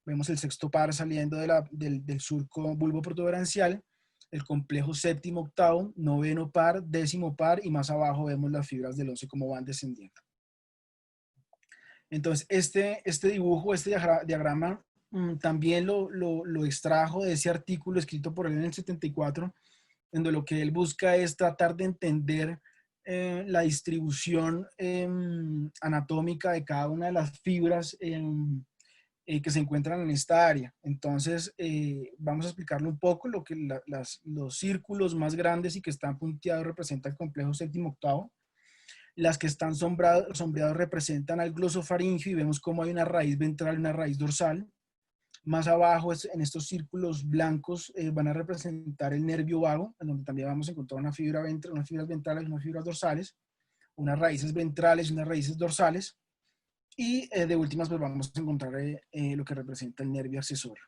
Vemos el 6º par saliendo del surco bulbo protuberancial, el complejo séptimo, octavo, noveno par, décimo par, y más abajo vemos las fibras del 11 como van descendiendo. Entonces este dibujo, este diagrama también lo extrajo de ese artículo escrito por él en el 74, donde lo que él busca es tratar de entender la distribución anatómica de cada una de las fibras que se encuentran en esta área. Entonces, vamos a explicarle un poco lo que los círculos más grandes y que están punteados representan el complejo séptimo octavo. Las que están sombreados representan al glosofaringio y vemos cómo hay una raíz ventral y una raíz dorsal. Más abajo, en estos círculos blancos, van a representar el nervio vago, en donde también vamos a encontrar una fibra ventral, unas fibras ventrales y unas fibras dorsales, unas raíces ventrales y unas raíces dorsales. Y de últimas, pues vamos a encontrar lo que representa el nervio accesorio.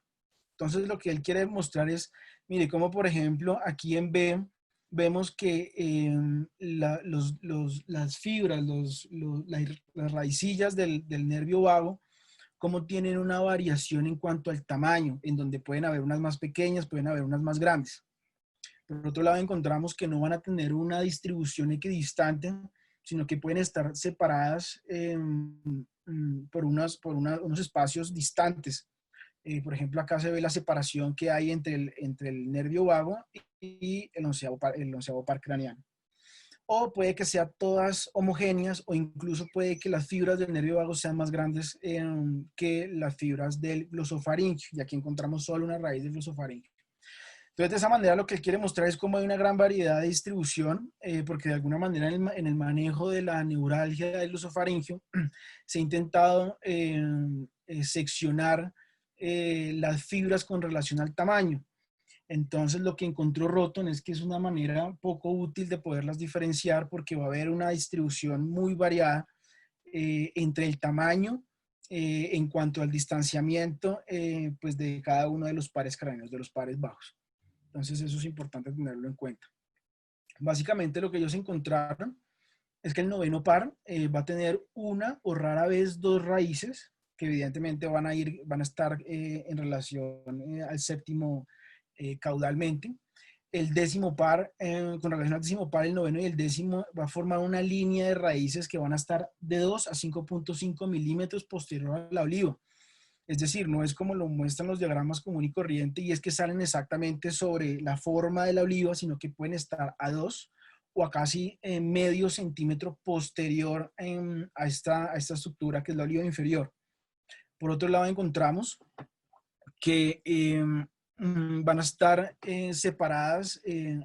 Entonces, lo que él quiere mostrar es, mire, como por ejemplo, aquí en B, vemos que las fibras, las raicillas del nervio vago, como tienen una variación en cuanto al tamaño, en donde pueden haber unas más pequeñas, pueden haber unas más grandes. Por otro lado, encontramos que no van a tener una distribución equidistante, sino que pueden estar separadas por unos espacios distantes. Por ejemplo, acá se ve la separación que hay entre el nervio vago y el 11º par craneano. O puede que sean todas homogéneas, o incluso puede que las fibras del nervio vago sean más grandes que las fibras del glosofaringio, y aquí encontramos solo una raíz del glosofaringio. Entonces, de esa manera lo que él quiere mostrar es cómo hay una gran variedad de distribución, porque de alguna manera en el manejo de la neuralgia del glosofaringio se ha intentado seccionar las fibras con relación al tamaño. Entonces lo que encontró Roton es que es una manera poco útil de poderlas diferenciar, porque va a haber una distribución muy variada entre el tamaño en cuanto al distanciamiento pues de cada uno de los pares craneos, de los pares bajos. Entonces eso es importante tenerlo en cuenta. Básicamente lo que ellos encontraron es que el noveno par va a tener una o rara vez dos raíces que evidentemente van a estar en relación al séptimo caudalmente. el décimo par, con relación al décimo par, el noveno y el décimo va a formar una línea de raíces que van a estar de 2 a 5.5 milímetros posterior a la oliva. Es decir, no es como lo muestran los diagramas común y corriente, y es que salen exactamente sobre la forma de la oliva, sino que pueden estar a 2 o a casi medio centímetro posterior a esta estructura que es la oliva inferior. Por otro lado, encontramos que van a estar separadas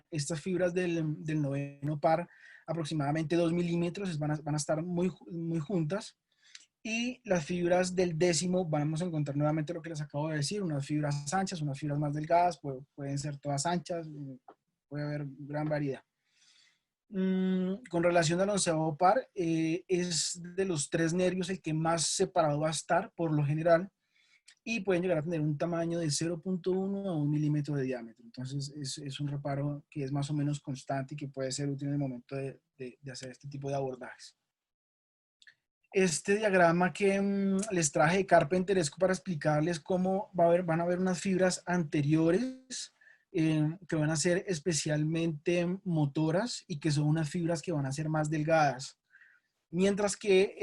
estas fibras del noveno par, aproximadamente 2 milímetros, van a estar muy juntas. Y las fibras del décimo, vamos a encontrar nuevamente lo que les acabo de decir, unas fibras anchas, unas fibras más delgadas, pueden ser todas anchas, puede haber gran variedad. Con relación al onceavo par, es de los 3 nervios el que más separado va a estar por lo general, y pueden llegar a tener un tamaño de 0.1 a 1 milímetro de diámetro. Entonces es un reparo que es más o menos constante y que puede ser útil en el momento de hacer este tipo de abordajes. Este diagrama que les traje de Carpenter es para explicarles cómo van a haber unas fibras anteriores que van a ser especialmente motoras y que son unas fibras que van a ser más delgadas. Mientras que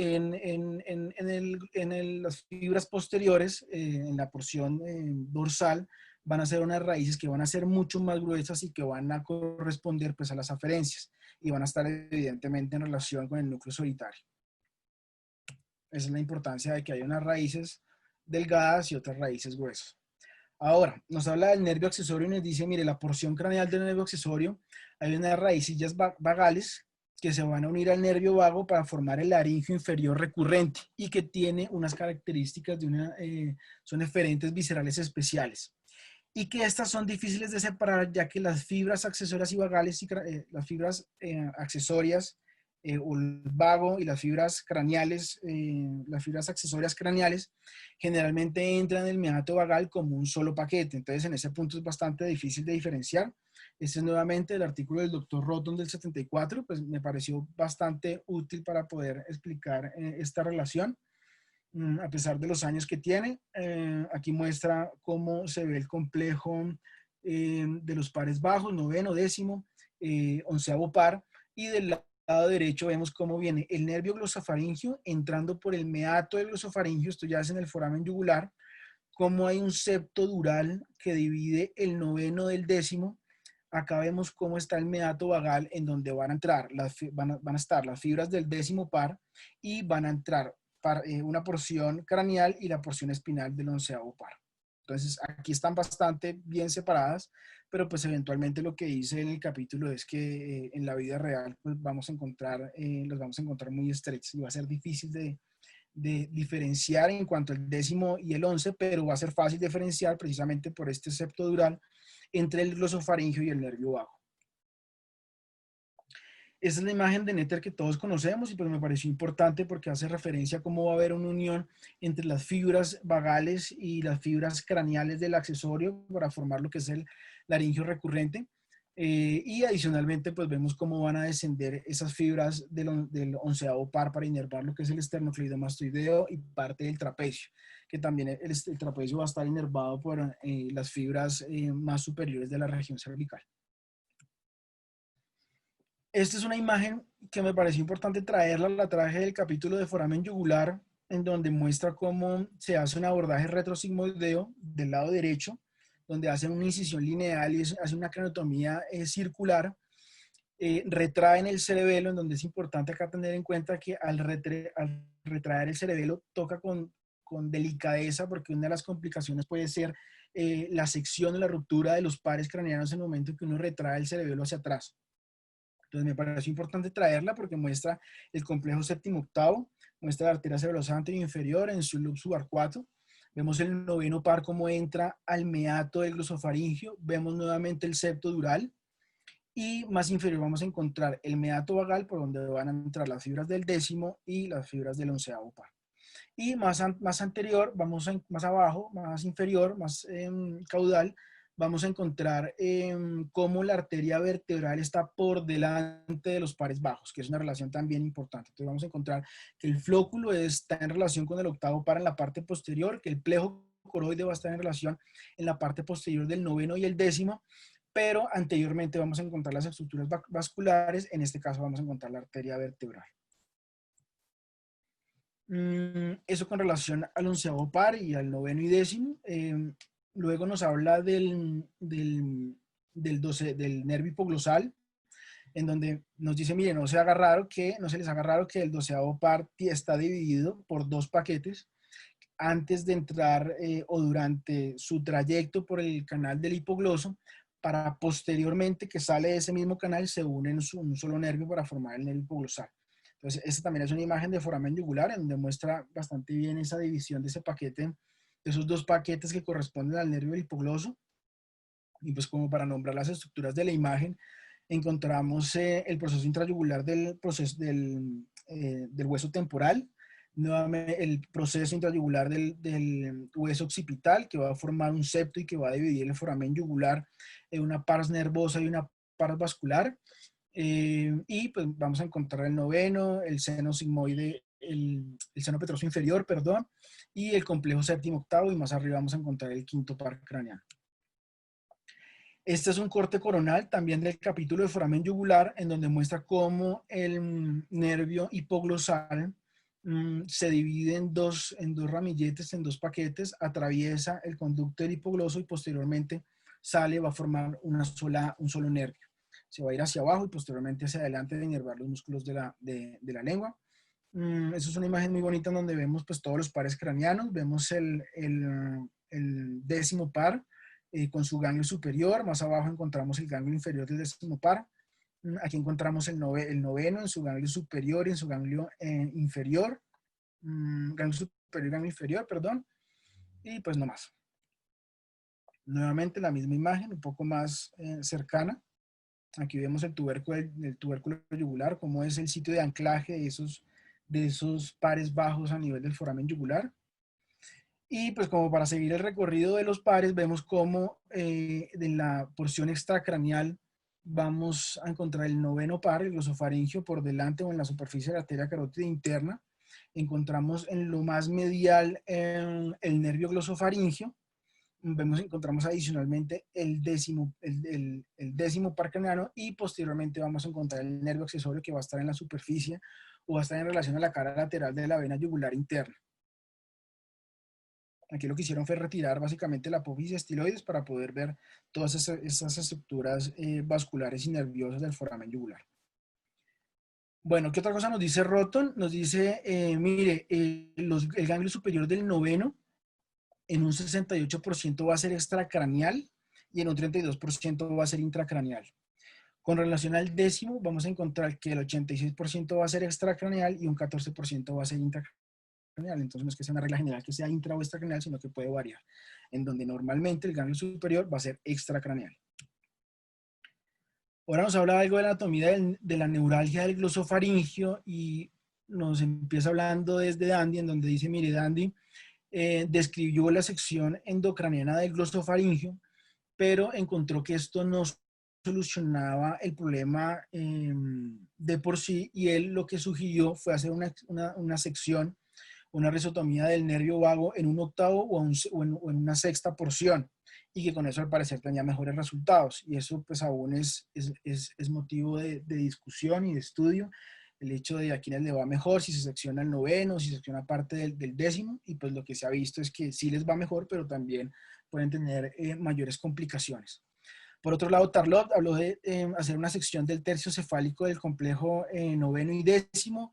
las fibras posteriores, en la porción dorsal, van a ser unas raíces que van a ser mucho más gruesas y que van a corresponder pues, a las aferencias y van a estar evidentemente en relación con el núcleo solitario. Esa es la importancia de que haya unas raíces delgadas y otras raíces gruesas. Ahora, nos habla del nervio accesorio y nos dice, mire, la porción craneal del nervio accesorio, hay unas raicillas vagales que se van a unir al nervio vago para formar el laringio inferior recurrente y que tiene unas características son eferentes viscerales especiales. Y que estas son difíciles de separar ya que las fibras accesorias y vagales, las fibras accesorias o el vago y las fibras craneales, las fibras accesorias craneales, generalmente entran en el meato vagal como un solo paquete. Entonces, en ese punto es bastante difícil de diferenciar. Este es nuevamente el artículo del doctor Roton del 74, pues me pareció bastante útil para poder explicar esta relación. A pesar de los años que tiene, aquí muestra cómo se ve el complejo de los pares bajos, noveno, décimo, onceavo par, y del lado derecho vemos cómo viene el nervio glosofaringio entrando por el meato del glosofaringio, esto ya es en el foramen yugular, cómo hay un septo dural que divide el noveno del décimo. Acá vemos cómo está el meato vagal en donde van a entrar, van a estar las fibras del décimo par y van a entrar una porción craneal y la porción espinal del onceavo par. Entonces aquí están bastante bien separadas, pero pues eventualmente lo que hice en el capítulo es que en la vida real pues los vamos a encontrar muy estrechos y va a ser difícil de diferenciar en cuanto al décimo y el 11, pero va a ser fácil diferenciar precisamente por este septo dural entre el glosofaringio y el nervio vago. Esa es la imagen de Netter que todos conocemos y pues me pareció importante porque hace referencia a cómo va a haber una unión entre las fibras vagales y las fibras craneales del accesorio para formar lo que es el laringio recurrente. Y adicionalmente pues vemos cómo van a descender esas fibras del onceavo par para inervar lo que es el esternocleidomastoideo y parte del trapecio, que también el trapecio va a estar inervado por las fibras más superiores de la región cervical. Esta es una imagen que me pareció importante traerla, la traje del capítulo de foramen yugular, en donde muestra cómo se hace un abordaje retrosigmoideo del lado derecho, donde hacen una incisión lineal y hace una craniotomía circular, retraen el cerebelo, en donde es importante acá tener en cuenta que al retraer el cerebelo toca con delicadeza, porque una de las complicaciones puede ser la sección o la ruptura de los pares craneanos en el momento que uno retrae el cerebelo hacia atrás. Entonces me pareció importante traerla porque muestra el complejo séptimo octavo, muestra la arteria cerebrosa anterior e inferior en su loop subarcuato. Vemos el noveno par cómo entra al meato del glosofaringio. Vemos nuevamente el septo dural. Y más inferior vamos a encontrar el meato vagal por donde van a entrar las fibras del décimo y las fibras del onceavo par. Y más anterior, más abajo, más inferior, más caudal, vamos a encontrar cómo la arteria vertebral está por delante de los pares bajos, que es una relación también importante. Entonces vamos a encontrar que el flóculo está en relación con el octavo par en la parte posterior, que el plejo coroide va a estar en relación en la parte posterior del noveno y el décimo, pero anteriormente vamos a encontrar las estructuras vasculares, en este caso vamos a encontrar la arteria vertebral. Eso con relación al 11º par y al 9º y 10º. Luego nos habla del nervio hipoglosal, en donde nos dice, mire, no se les haga raro que el 12º par está dividido por 2 paquetes antes de entrar o durante su trayecto por el canal del hipogloso, para posteriormente que sale de ese mismo canal se une en un solo nervio para formar el nervio hipoglosal. Entonces, esta también es una imagen de foramen yugular en donde muestra bastante bien esa división de ese paquete, de esos 2 paquetes que corresponden al nervio del hipogloso. Y pues como para nombrar las estructuras de la imagen, encontramos el proceso intrayugular del hueso temporal, nuevamente el proceso intrayugular del hueso occipital, que va a formar un septo y que va a dividir el foramen yugular en una pars nervosa y una pars vascular. Y pues vamos a encontrar el 9º, el seno sigmoide, el seno petroso inferior, perdón, y el complejo séptimo octavo, y más arriba vamos a encontrar el 5º par craneano. Este es un corte coronal también del capítulo de foramen yugular, en donde muestra cómo el nervio hipoglosal se divide en dos ramilletes, en 2 paquetes, atraviesa el conducto del hipogloso y posteriormente sale, va a formar un solo nervio. Se va a ir hacia abajo y posteriormente hacia adelante de inervar los músculos de la lengua. Eso es una imagen muy bonita en donde vemos pues todos los pares craneanos. Vemos el 10º par con su ganglio superior. Más abajo encontramos el ganglio inferior del 10º par. Aquí encontramos el 9º en su ganglio superior y en su ganglio inferior. Ganglio superior y ganglio inferior, perdón. Y pues no más. Nuevamente la misma imagen, un poco más cercana. Aquí vemos el tubérculo yugular, cómo es el sitio de anclaje de esos pares bajos a nivel del foramen yugular. Y pues como para seguir el recorrido de los pares, vemos cómo en la porción extracraneal vamos a encontrar el 9º par, el glosofaringio, por delante o en la superficie de la arteria carótida interna. Encontramos en lo más medial el nervio glosofaringio. Encontramos adicionalmente el 10º par craneano, y posteriormente vamos a encontrar el nervio accesorio, que va a estar en la superficie o va a estar en relación a la cara lateral de la vena yugular interna. Aquí lo que hicieron fue retirar básicamente la apófisis estiloides para poder ver todas esas estructuras vasculares y nerviosas del foramen yugular. Bueno, ¿qué otra cosa nos dice Rotton? Nos dice, mire, el ganglio superior del 9º en un 68% va a ser extracraneal y en un 32% va a ser intracraneal. Con relación al 10º, vamos a encontrar que el 86% va a ser extracraneal y un 14% va a ser intracraneal. Entonces no es que sea una regla general que sea intra o extracraneal, sino que puede variar, en donde normalmente el ganglio superior va a ser extracraneal. Ahora nos habla algo de la anatomía de la neuralgia del glosofaringio, y nos empieza hablando desde Dandy, en donde dice, mire, Dandy describió la sección endocraniana del glosofaringio, pero encontró que esto no solucionaba el problema de por sí, y él lo que sugirió fue hacer una sección, una rizotomía del nervio vago en un octavo o en una sexta porción, y que con eso al parecer tenía mejores resultados. Y eso pues aún es motivo de discusión y de estudio, el hecho de a quiénes le va mejor, si se secciona el 9º, si se secciona parte del 10º, y pues lo que se ha visto es que sí les va mejor, pero también pueden tener mayores complicaciones. Por otro lado, Tarlot habló de hacer una sección del tercio cefálico del complejo 9º y 10º,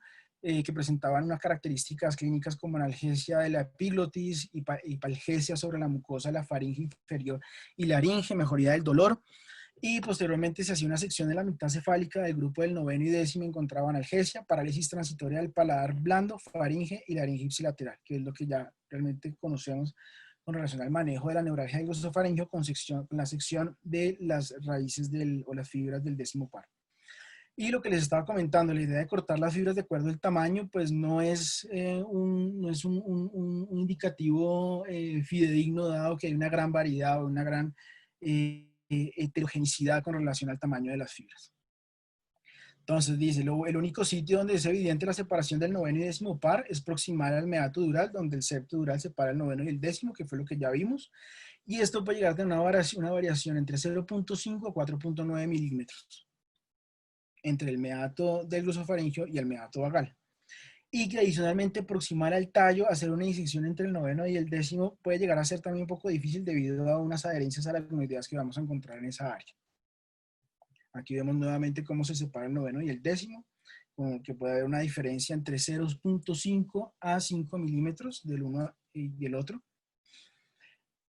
que presentaban unas características clínicas como analgesia de la epiglotis, hiperalgesia sobre la mucosa de la faringe inferior y laringe, mejoría del dolor. Y posteriormente se hacía una sección de la mitad cefálica del grupo del 9º y 10º, encontraba analgesia, parálisis transitoria del paladar blando, faringe y laringe ipsilateral, que es lo que ya realmente conocemos con relación al manejo de la neuralgia del glosofaringio, con la sección de las raíces o las fibras del 10º par. Y lo que les estaba comentando, la idea de cortar las fibras de acuerdo al tamaño, pues no es un indicativo fidedigno, dado que hay una gran variedad o una gran heterogeneidad con relación al tamaño de las fibras. Entonces dice, el único sitio donde es evidente la separación del 9º y 10º par es proximal al meato dural, donde el septo dural separa el 9º y el 10º, que fue lo que ya vimos. Y esto puede llegar a tener una variación entre 0.5 a 4.9 milímetros entre el meato del glosofaringeo y el meato vagal. Y que adicionalmente proximal al tallo, hacer una disección entre el noveno y el décimo puede llegar a ser también un poco difícil debido a unas adherencias aracnoideas que vamos a encontrar en esa área. Aquí vemos nuevamente cómo se separa el noveno y el décimo, que puede haber una diferencia entre 0.5 a 5 milímetros del uno y el otro.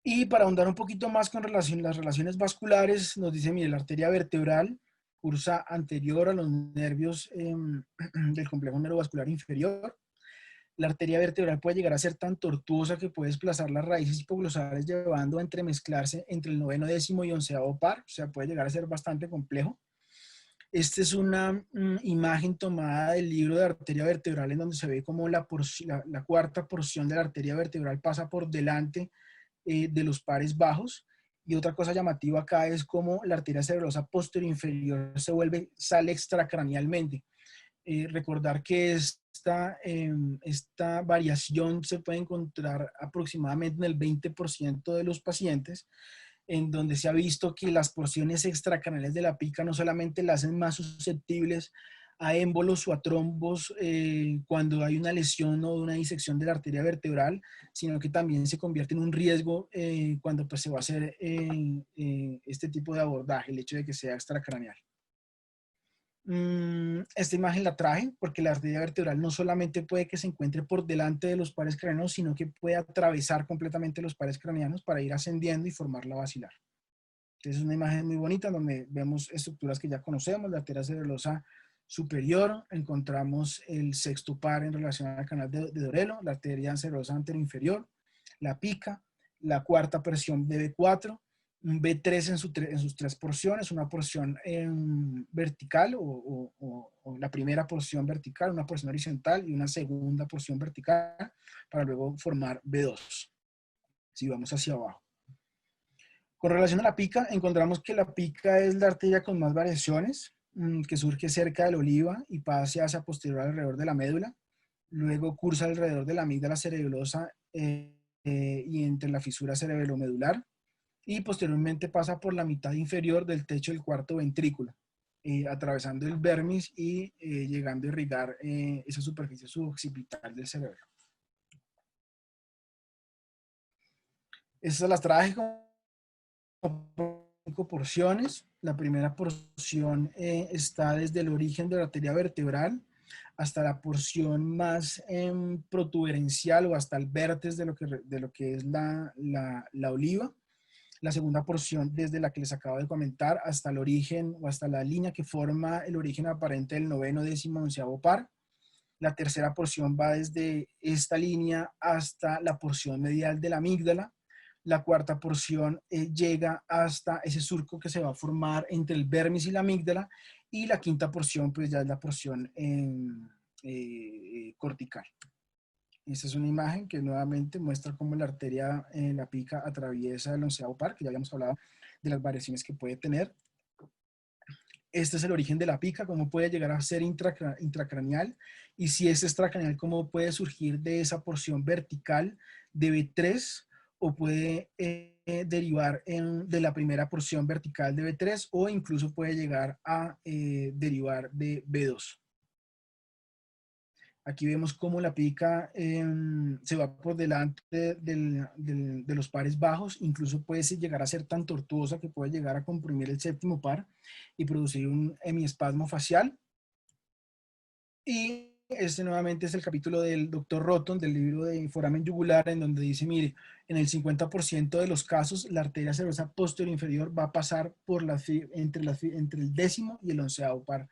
Y para ahondar un poquito más con las relaciones vasculares, nos dice, mire, la arteria vertebral cursa anterior a los nervios del complejo neurovascular inferior. La arteria vertebral puede llegar a ser tan tortuosa que puede desplazar las raíces hipoglosales llevando a entremezclarse entre el noveno, décimo y onceavo par, o sea, puede llegar a ser bastante complejo. Esta es una imagen tomada del libro de arteria vertebral en donde se ve como la cuarta porción de la arteria vertebral pasa por delante de los pares bajos. Y otra cosa llamativa acá es como la arteria cerebrosa posterior inferior sale extracranealmente. Recordar que esta variación se puede encontrar aproximadamente en el 20% de los pacientes, en donde se ha visto que las porciones extracraneales de la pica no solamente la hacen más susceptibles a émbolos o a trombos cuando hay una lesión o una disección de la arteria vertebral, sino que también se convierte en un riesgo cuando pues, se va a hacer este tipo de abordaje, el hecho de que sea extracraneal. Esta imagen la traje porque la arteria vertebral no solamente puede que se encuentre por delante de los pares craneanos, sino que puede atravesar completamente los pares craneanos para ir ascendiendo y formar la basilar. Entonces es una imagen muy bonita donde vemos estructuras que ya conocemos, la arteria cerebrosa superior, encontramos el sexto par en relación al canal de Dorelo, la arteria cerebrosa anteroinferior, la pica, la cuarta presión de B4, un B3 en sus tres porciones, una porción vertical o la primera porción vertical, una porción horizontal y una segunda porción vertical para luego formar B2. Si vamos hacia abajo. Con relación a la pica, encontramos que la pica es la arteria con más variaciones, que surge cerca de la oliva y pasa hacia posterior alrededor de la médula. Luego cursa alrededor de la amígdala cerebelosa y entre la fisura cerebelomedular. Y posteriormente pasa por la mitad inferior del techo del cuarto ventrículo, atravesando el vermis y llegando a irrigar esa superficie suboccipital del cerebro. Estas las traje con 5 porciones. La primera porción está desde el origen de la arteria vertebral hasta la porción más protuberencial o hasta el vértice de lo que es la oliva. La segunda porción desde la que les acabo de comentar hasta el origen o hasta la línea que forma el origen aparente del noveno, décimo, onceavo par. La tercera porción va desde esta línea hasta la porción medial de la amígdala. La cuarta porción llega hasta ese surco que se va a formar entre el vermis y la amígdala. Y la quinta porción pues ya es la porción cortical. Esta es una imagen que nuevamente muestra cómo la arteria, la pica, atraviesa el onceavo par, que ya habíamos hablado de las variaciones que puede tener. Este es el origen de la pica, cómo puede llegar a ser intracraneal, y si es extracraneal, cómo puede surgir de esa porción vertical de B3 o puede derivar de la primera porción vertical de B3 o incluso puede llegar a derivar de B2. Aquí vemos cómo la pica se va por delante de los pares bajos, incluso puede llegar a ser tan tortuosa que puede llegar a comprimir el séptimo par y producir un hemiespasmo facial. Y este nuevamente es el capítulo del Dr. Roton del libro de foramen yugular, en donde dice, mire, en el 50% de los casos la arteria cerebrosa posterior inferior va a pasar por entre el décimo y el onceavo par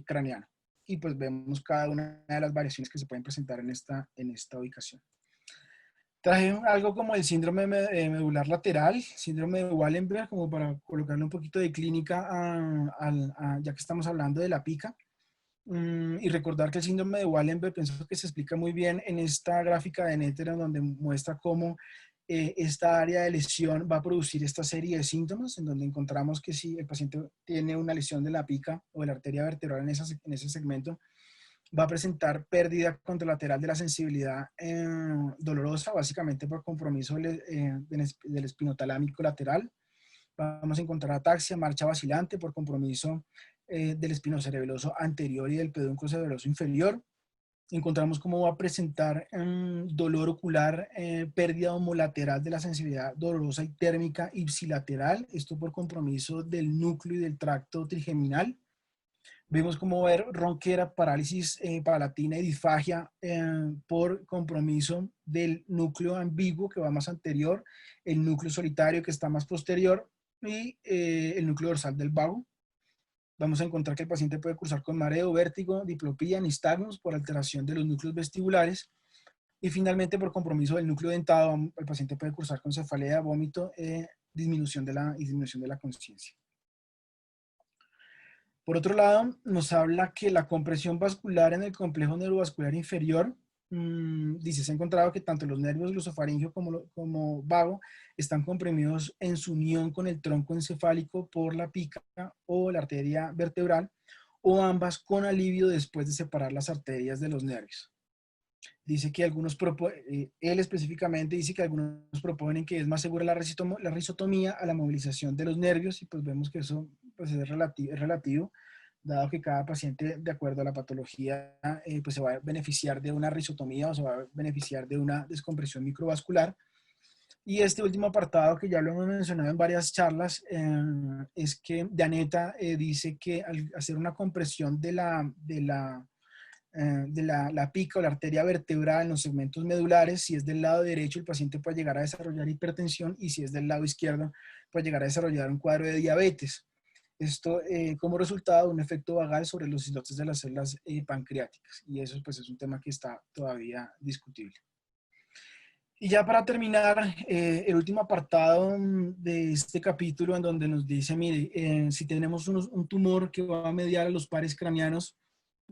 craneano. Y pues vemos cada una de las variaciones que se pueden presentar en esta ubicación. Traje algo como el síndrome medular lateral, síndrome de Wallenberg, como para colocarle un poquito de clínica ya que estamos hablando de la pica. Y recordar que el síndrome de Wallenberg pienso que se explica muy bien en esta gráfica de Netterer, donde muestra cómo esta área de lesión va a producir esta serie de síntomas, en donde encontramos que si el paciente tiene una lesión de la pica o de la arteria vertebral en ese segmento, Va a presentar pérdida contralateral de la sensibilidad dolorosa, básicamente por compromiso del espinotalámico lateral. Vamos a encontrar ataxia, marcha vacilante por compromiso del espinocerebeloso anterior y del pedúnculo cerebeloso inferior. Encontramos cómo va a presentar dolor ocular, pérdida homolateral de la sensibilidad dolorosa y térmica ipsilateral, esto por compromiso del núcleo y del tracto trigeminal. Vemos cómo va a haber ronquera, parálisis palatina y disfagia por compromiso del núcleo ambiguo que va más anterior, el núcleo solitario que está más posterior y el núcleo dorsal del vago. Vamos a encontrar que el paciente puede cursar con mareo, vértigo, diplopía, nistagmus por alteración de los núcleos vestibulares. Y finalmente, por compromiso del núcleo dentado, el paciente puede cursar con cefalea, vómito, disminución de la conciencia. Por otro lado, nos habla que la compresión vascular en el complejo neurovascular inferior, dice, se ha encontrado que tanto los nervios glosofaringeo como vago están comprimidos en su unión con el tronco encefálico por la pica o la arteria vertebral, o ambas con alivio después de separar las arterias de los nervios. Dice que él específicamente dice que algunos proponen que es más segura la risotomía a la movilización de los nervios, y pues vemos que eso pues es relativo, dado que cada paciente, de acuerdo a la patología, pues se va a beneficiar de una risotomía o se va a beneficiar de una descompresión microvascular. Y este último apartado, que ya lo hemos mencionado en varias charlas, es que Daneta dice que al hacer una compresión de la pica o la arteria vertebral en los segmentos medulares, si es del lado derecho, el paciente puede llegar a desarrollar hipertensión, y si es del lado izquierdo, puede llegar a desarrollar un cuadro de diabetes. Esto como resultado de un efecto vagal sobre los islotes de las células pancreáticas, y eso pues es un tema que está todavía discutible. Y ya para terminar, el último apartado de este capítulo, en donde nos dice, mire, si tenemos un tumor que va a mediar a los pares craneanos,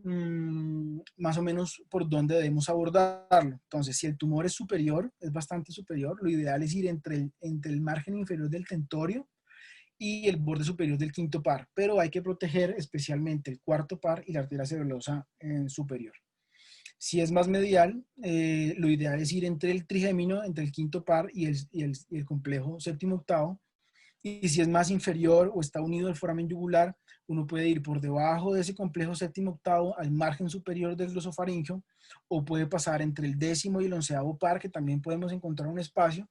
más o menos por dónde debemos abordarlo. Entonces, si el tumor es superior, es bastante superior, lo ideal es ir entre el margen inferior del tentorio y el borde superior del quinto par, pero hay que proteger especialmente el cuarto par y la arteria cerebelosa superior. Si es más medial, lo ideal es ir entre el trigémino, entre el quinto par y el complejo séptimo octavo. Y si es más inferior o está unido al foramen yugular, uno puede ir por debajo de ese complejo séptimo octavo al margen superior del glosofaringeo, o puede pasar entre el décimo y el onceavo par, que también podemos encontrar un espacio,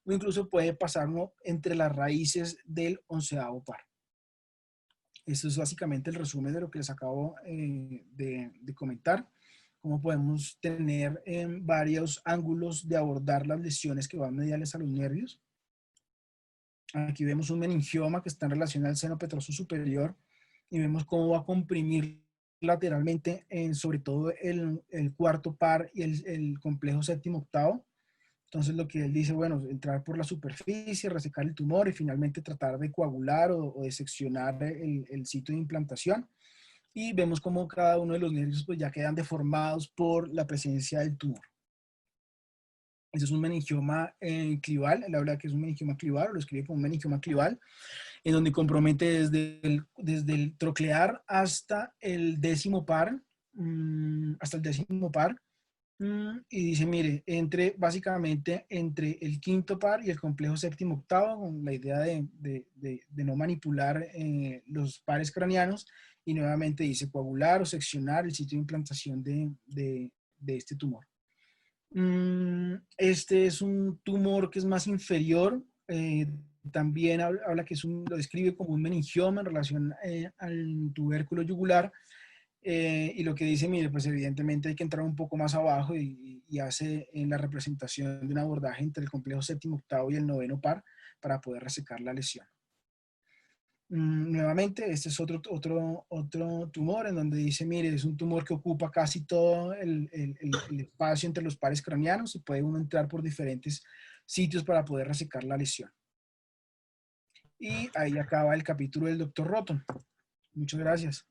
o incluso puede pasar uno entre las raíces del onceavo par. Eso es básicamente el resumen de lo que les acabo de comentar. Cómo podemos tener varios ángulos de abordar las lesiones que van mediales a los nervios. Aquí vemos un meningioma que está en relación al seno petroso superior, y vemos cómo va a comprimir lateralmente, sobre todo el cuarto par y el complejo séptimo octavo. Entonces lo que él dice, bueno, entrar por la superficie, resecar el tumor y finalmente tratar de coagular o de seccionar el sitio de implantación. Y vemos cómo cada uno de los nervios pues ya quedan deformados por la presencia del tumor. Este es un meningioma clival. Él habla que es un meningioma clival, o lo escribe como un meningioma clival, en donde compromete desde el troclear hasta el décimo par, y dice, mire, básicamente entre el quinto par y el complejo séptimo octavo, con la idea de no manipular los pares craneanos, y nuevamente dice coagular o seccionar el sitio de implantación de este tumor. Este es un tumor que es más inferior. También habla que lo describe como un meningioma en relación al tubérculo yugular. Y lo que dice, mire, pues evidentemente hay que entrar un poco más abajo, y hace en la representación de un abordaje entre el complejo séptimo octavo y el noveno par para poder resecar la lesión. Nuevamente, este es otro tumor en donde dice, mire, es un tumor que ocupa casi todo el espacio entre los pares craneanos, y puede uno entrar por diferentes sitios para poder resecar la lesión. Y ahí acaba el capítulo del Dr. Roton. Muchas gracias.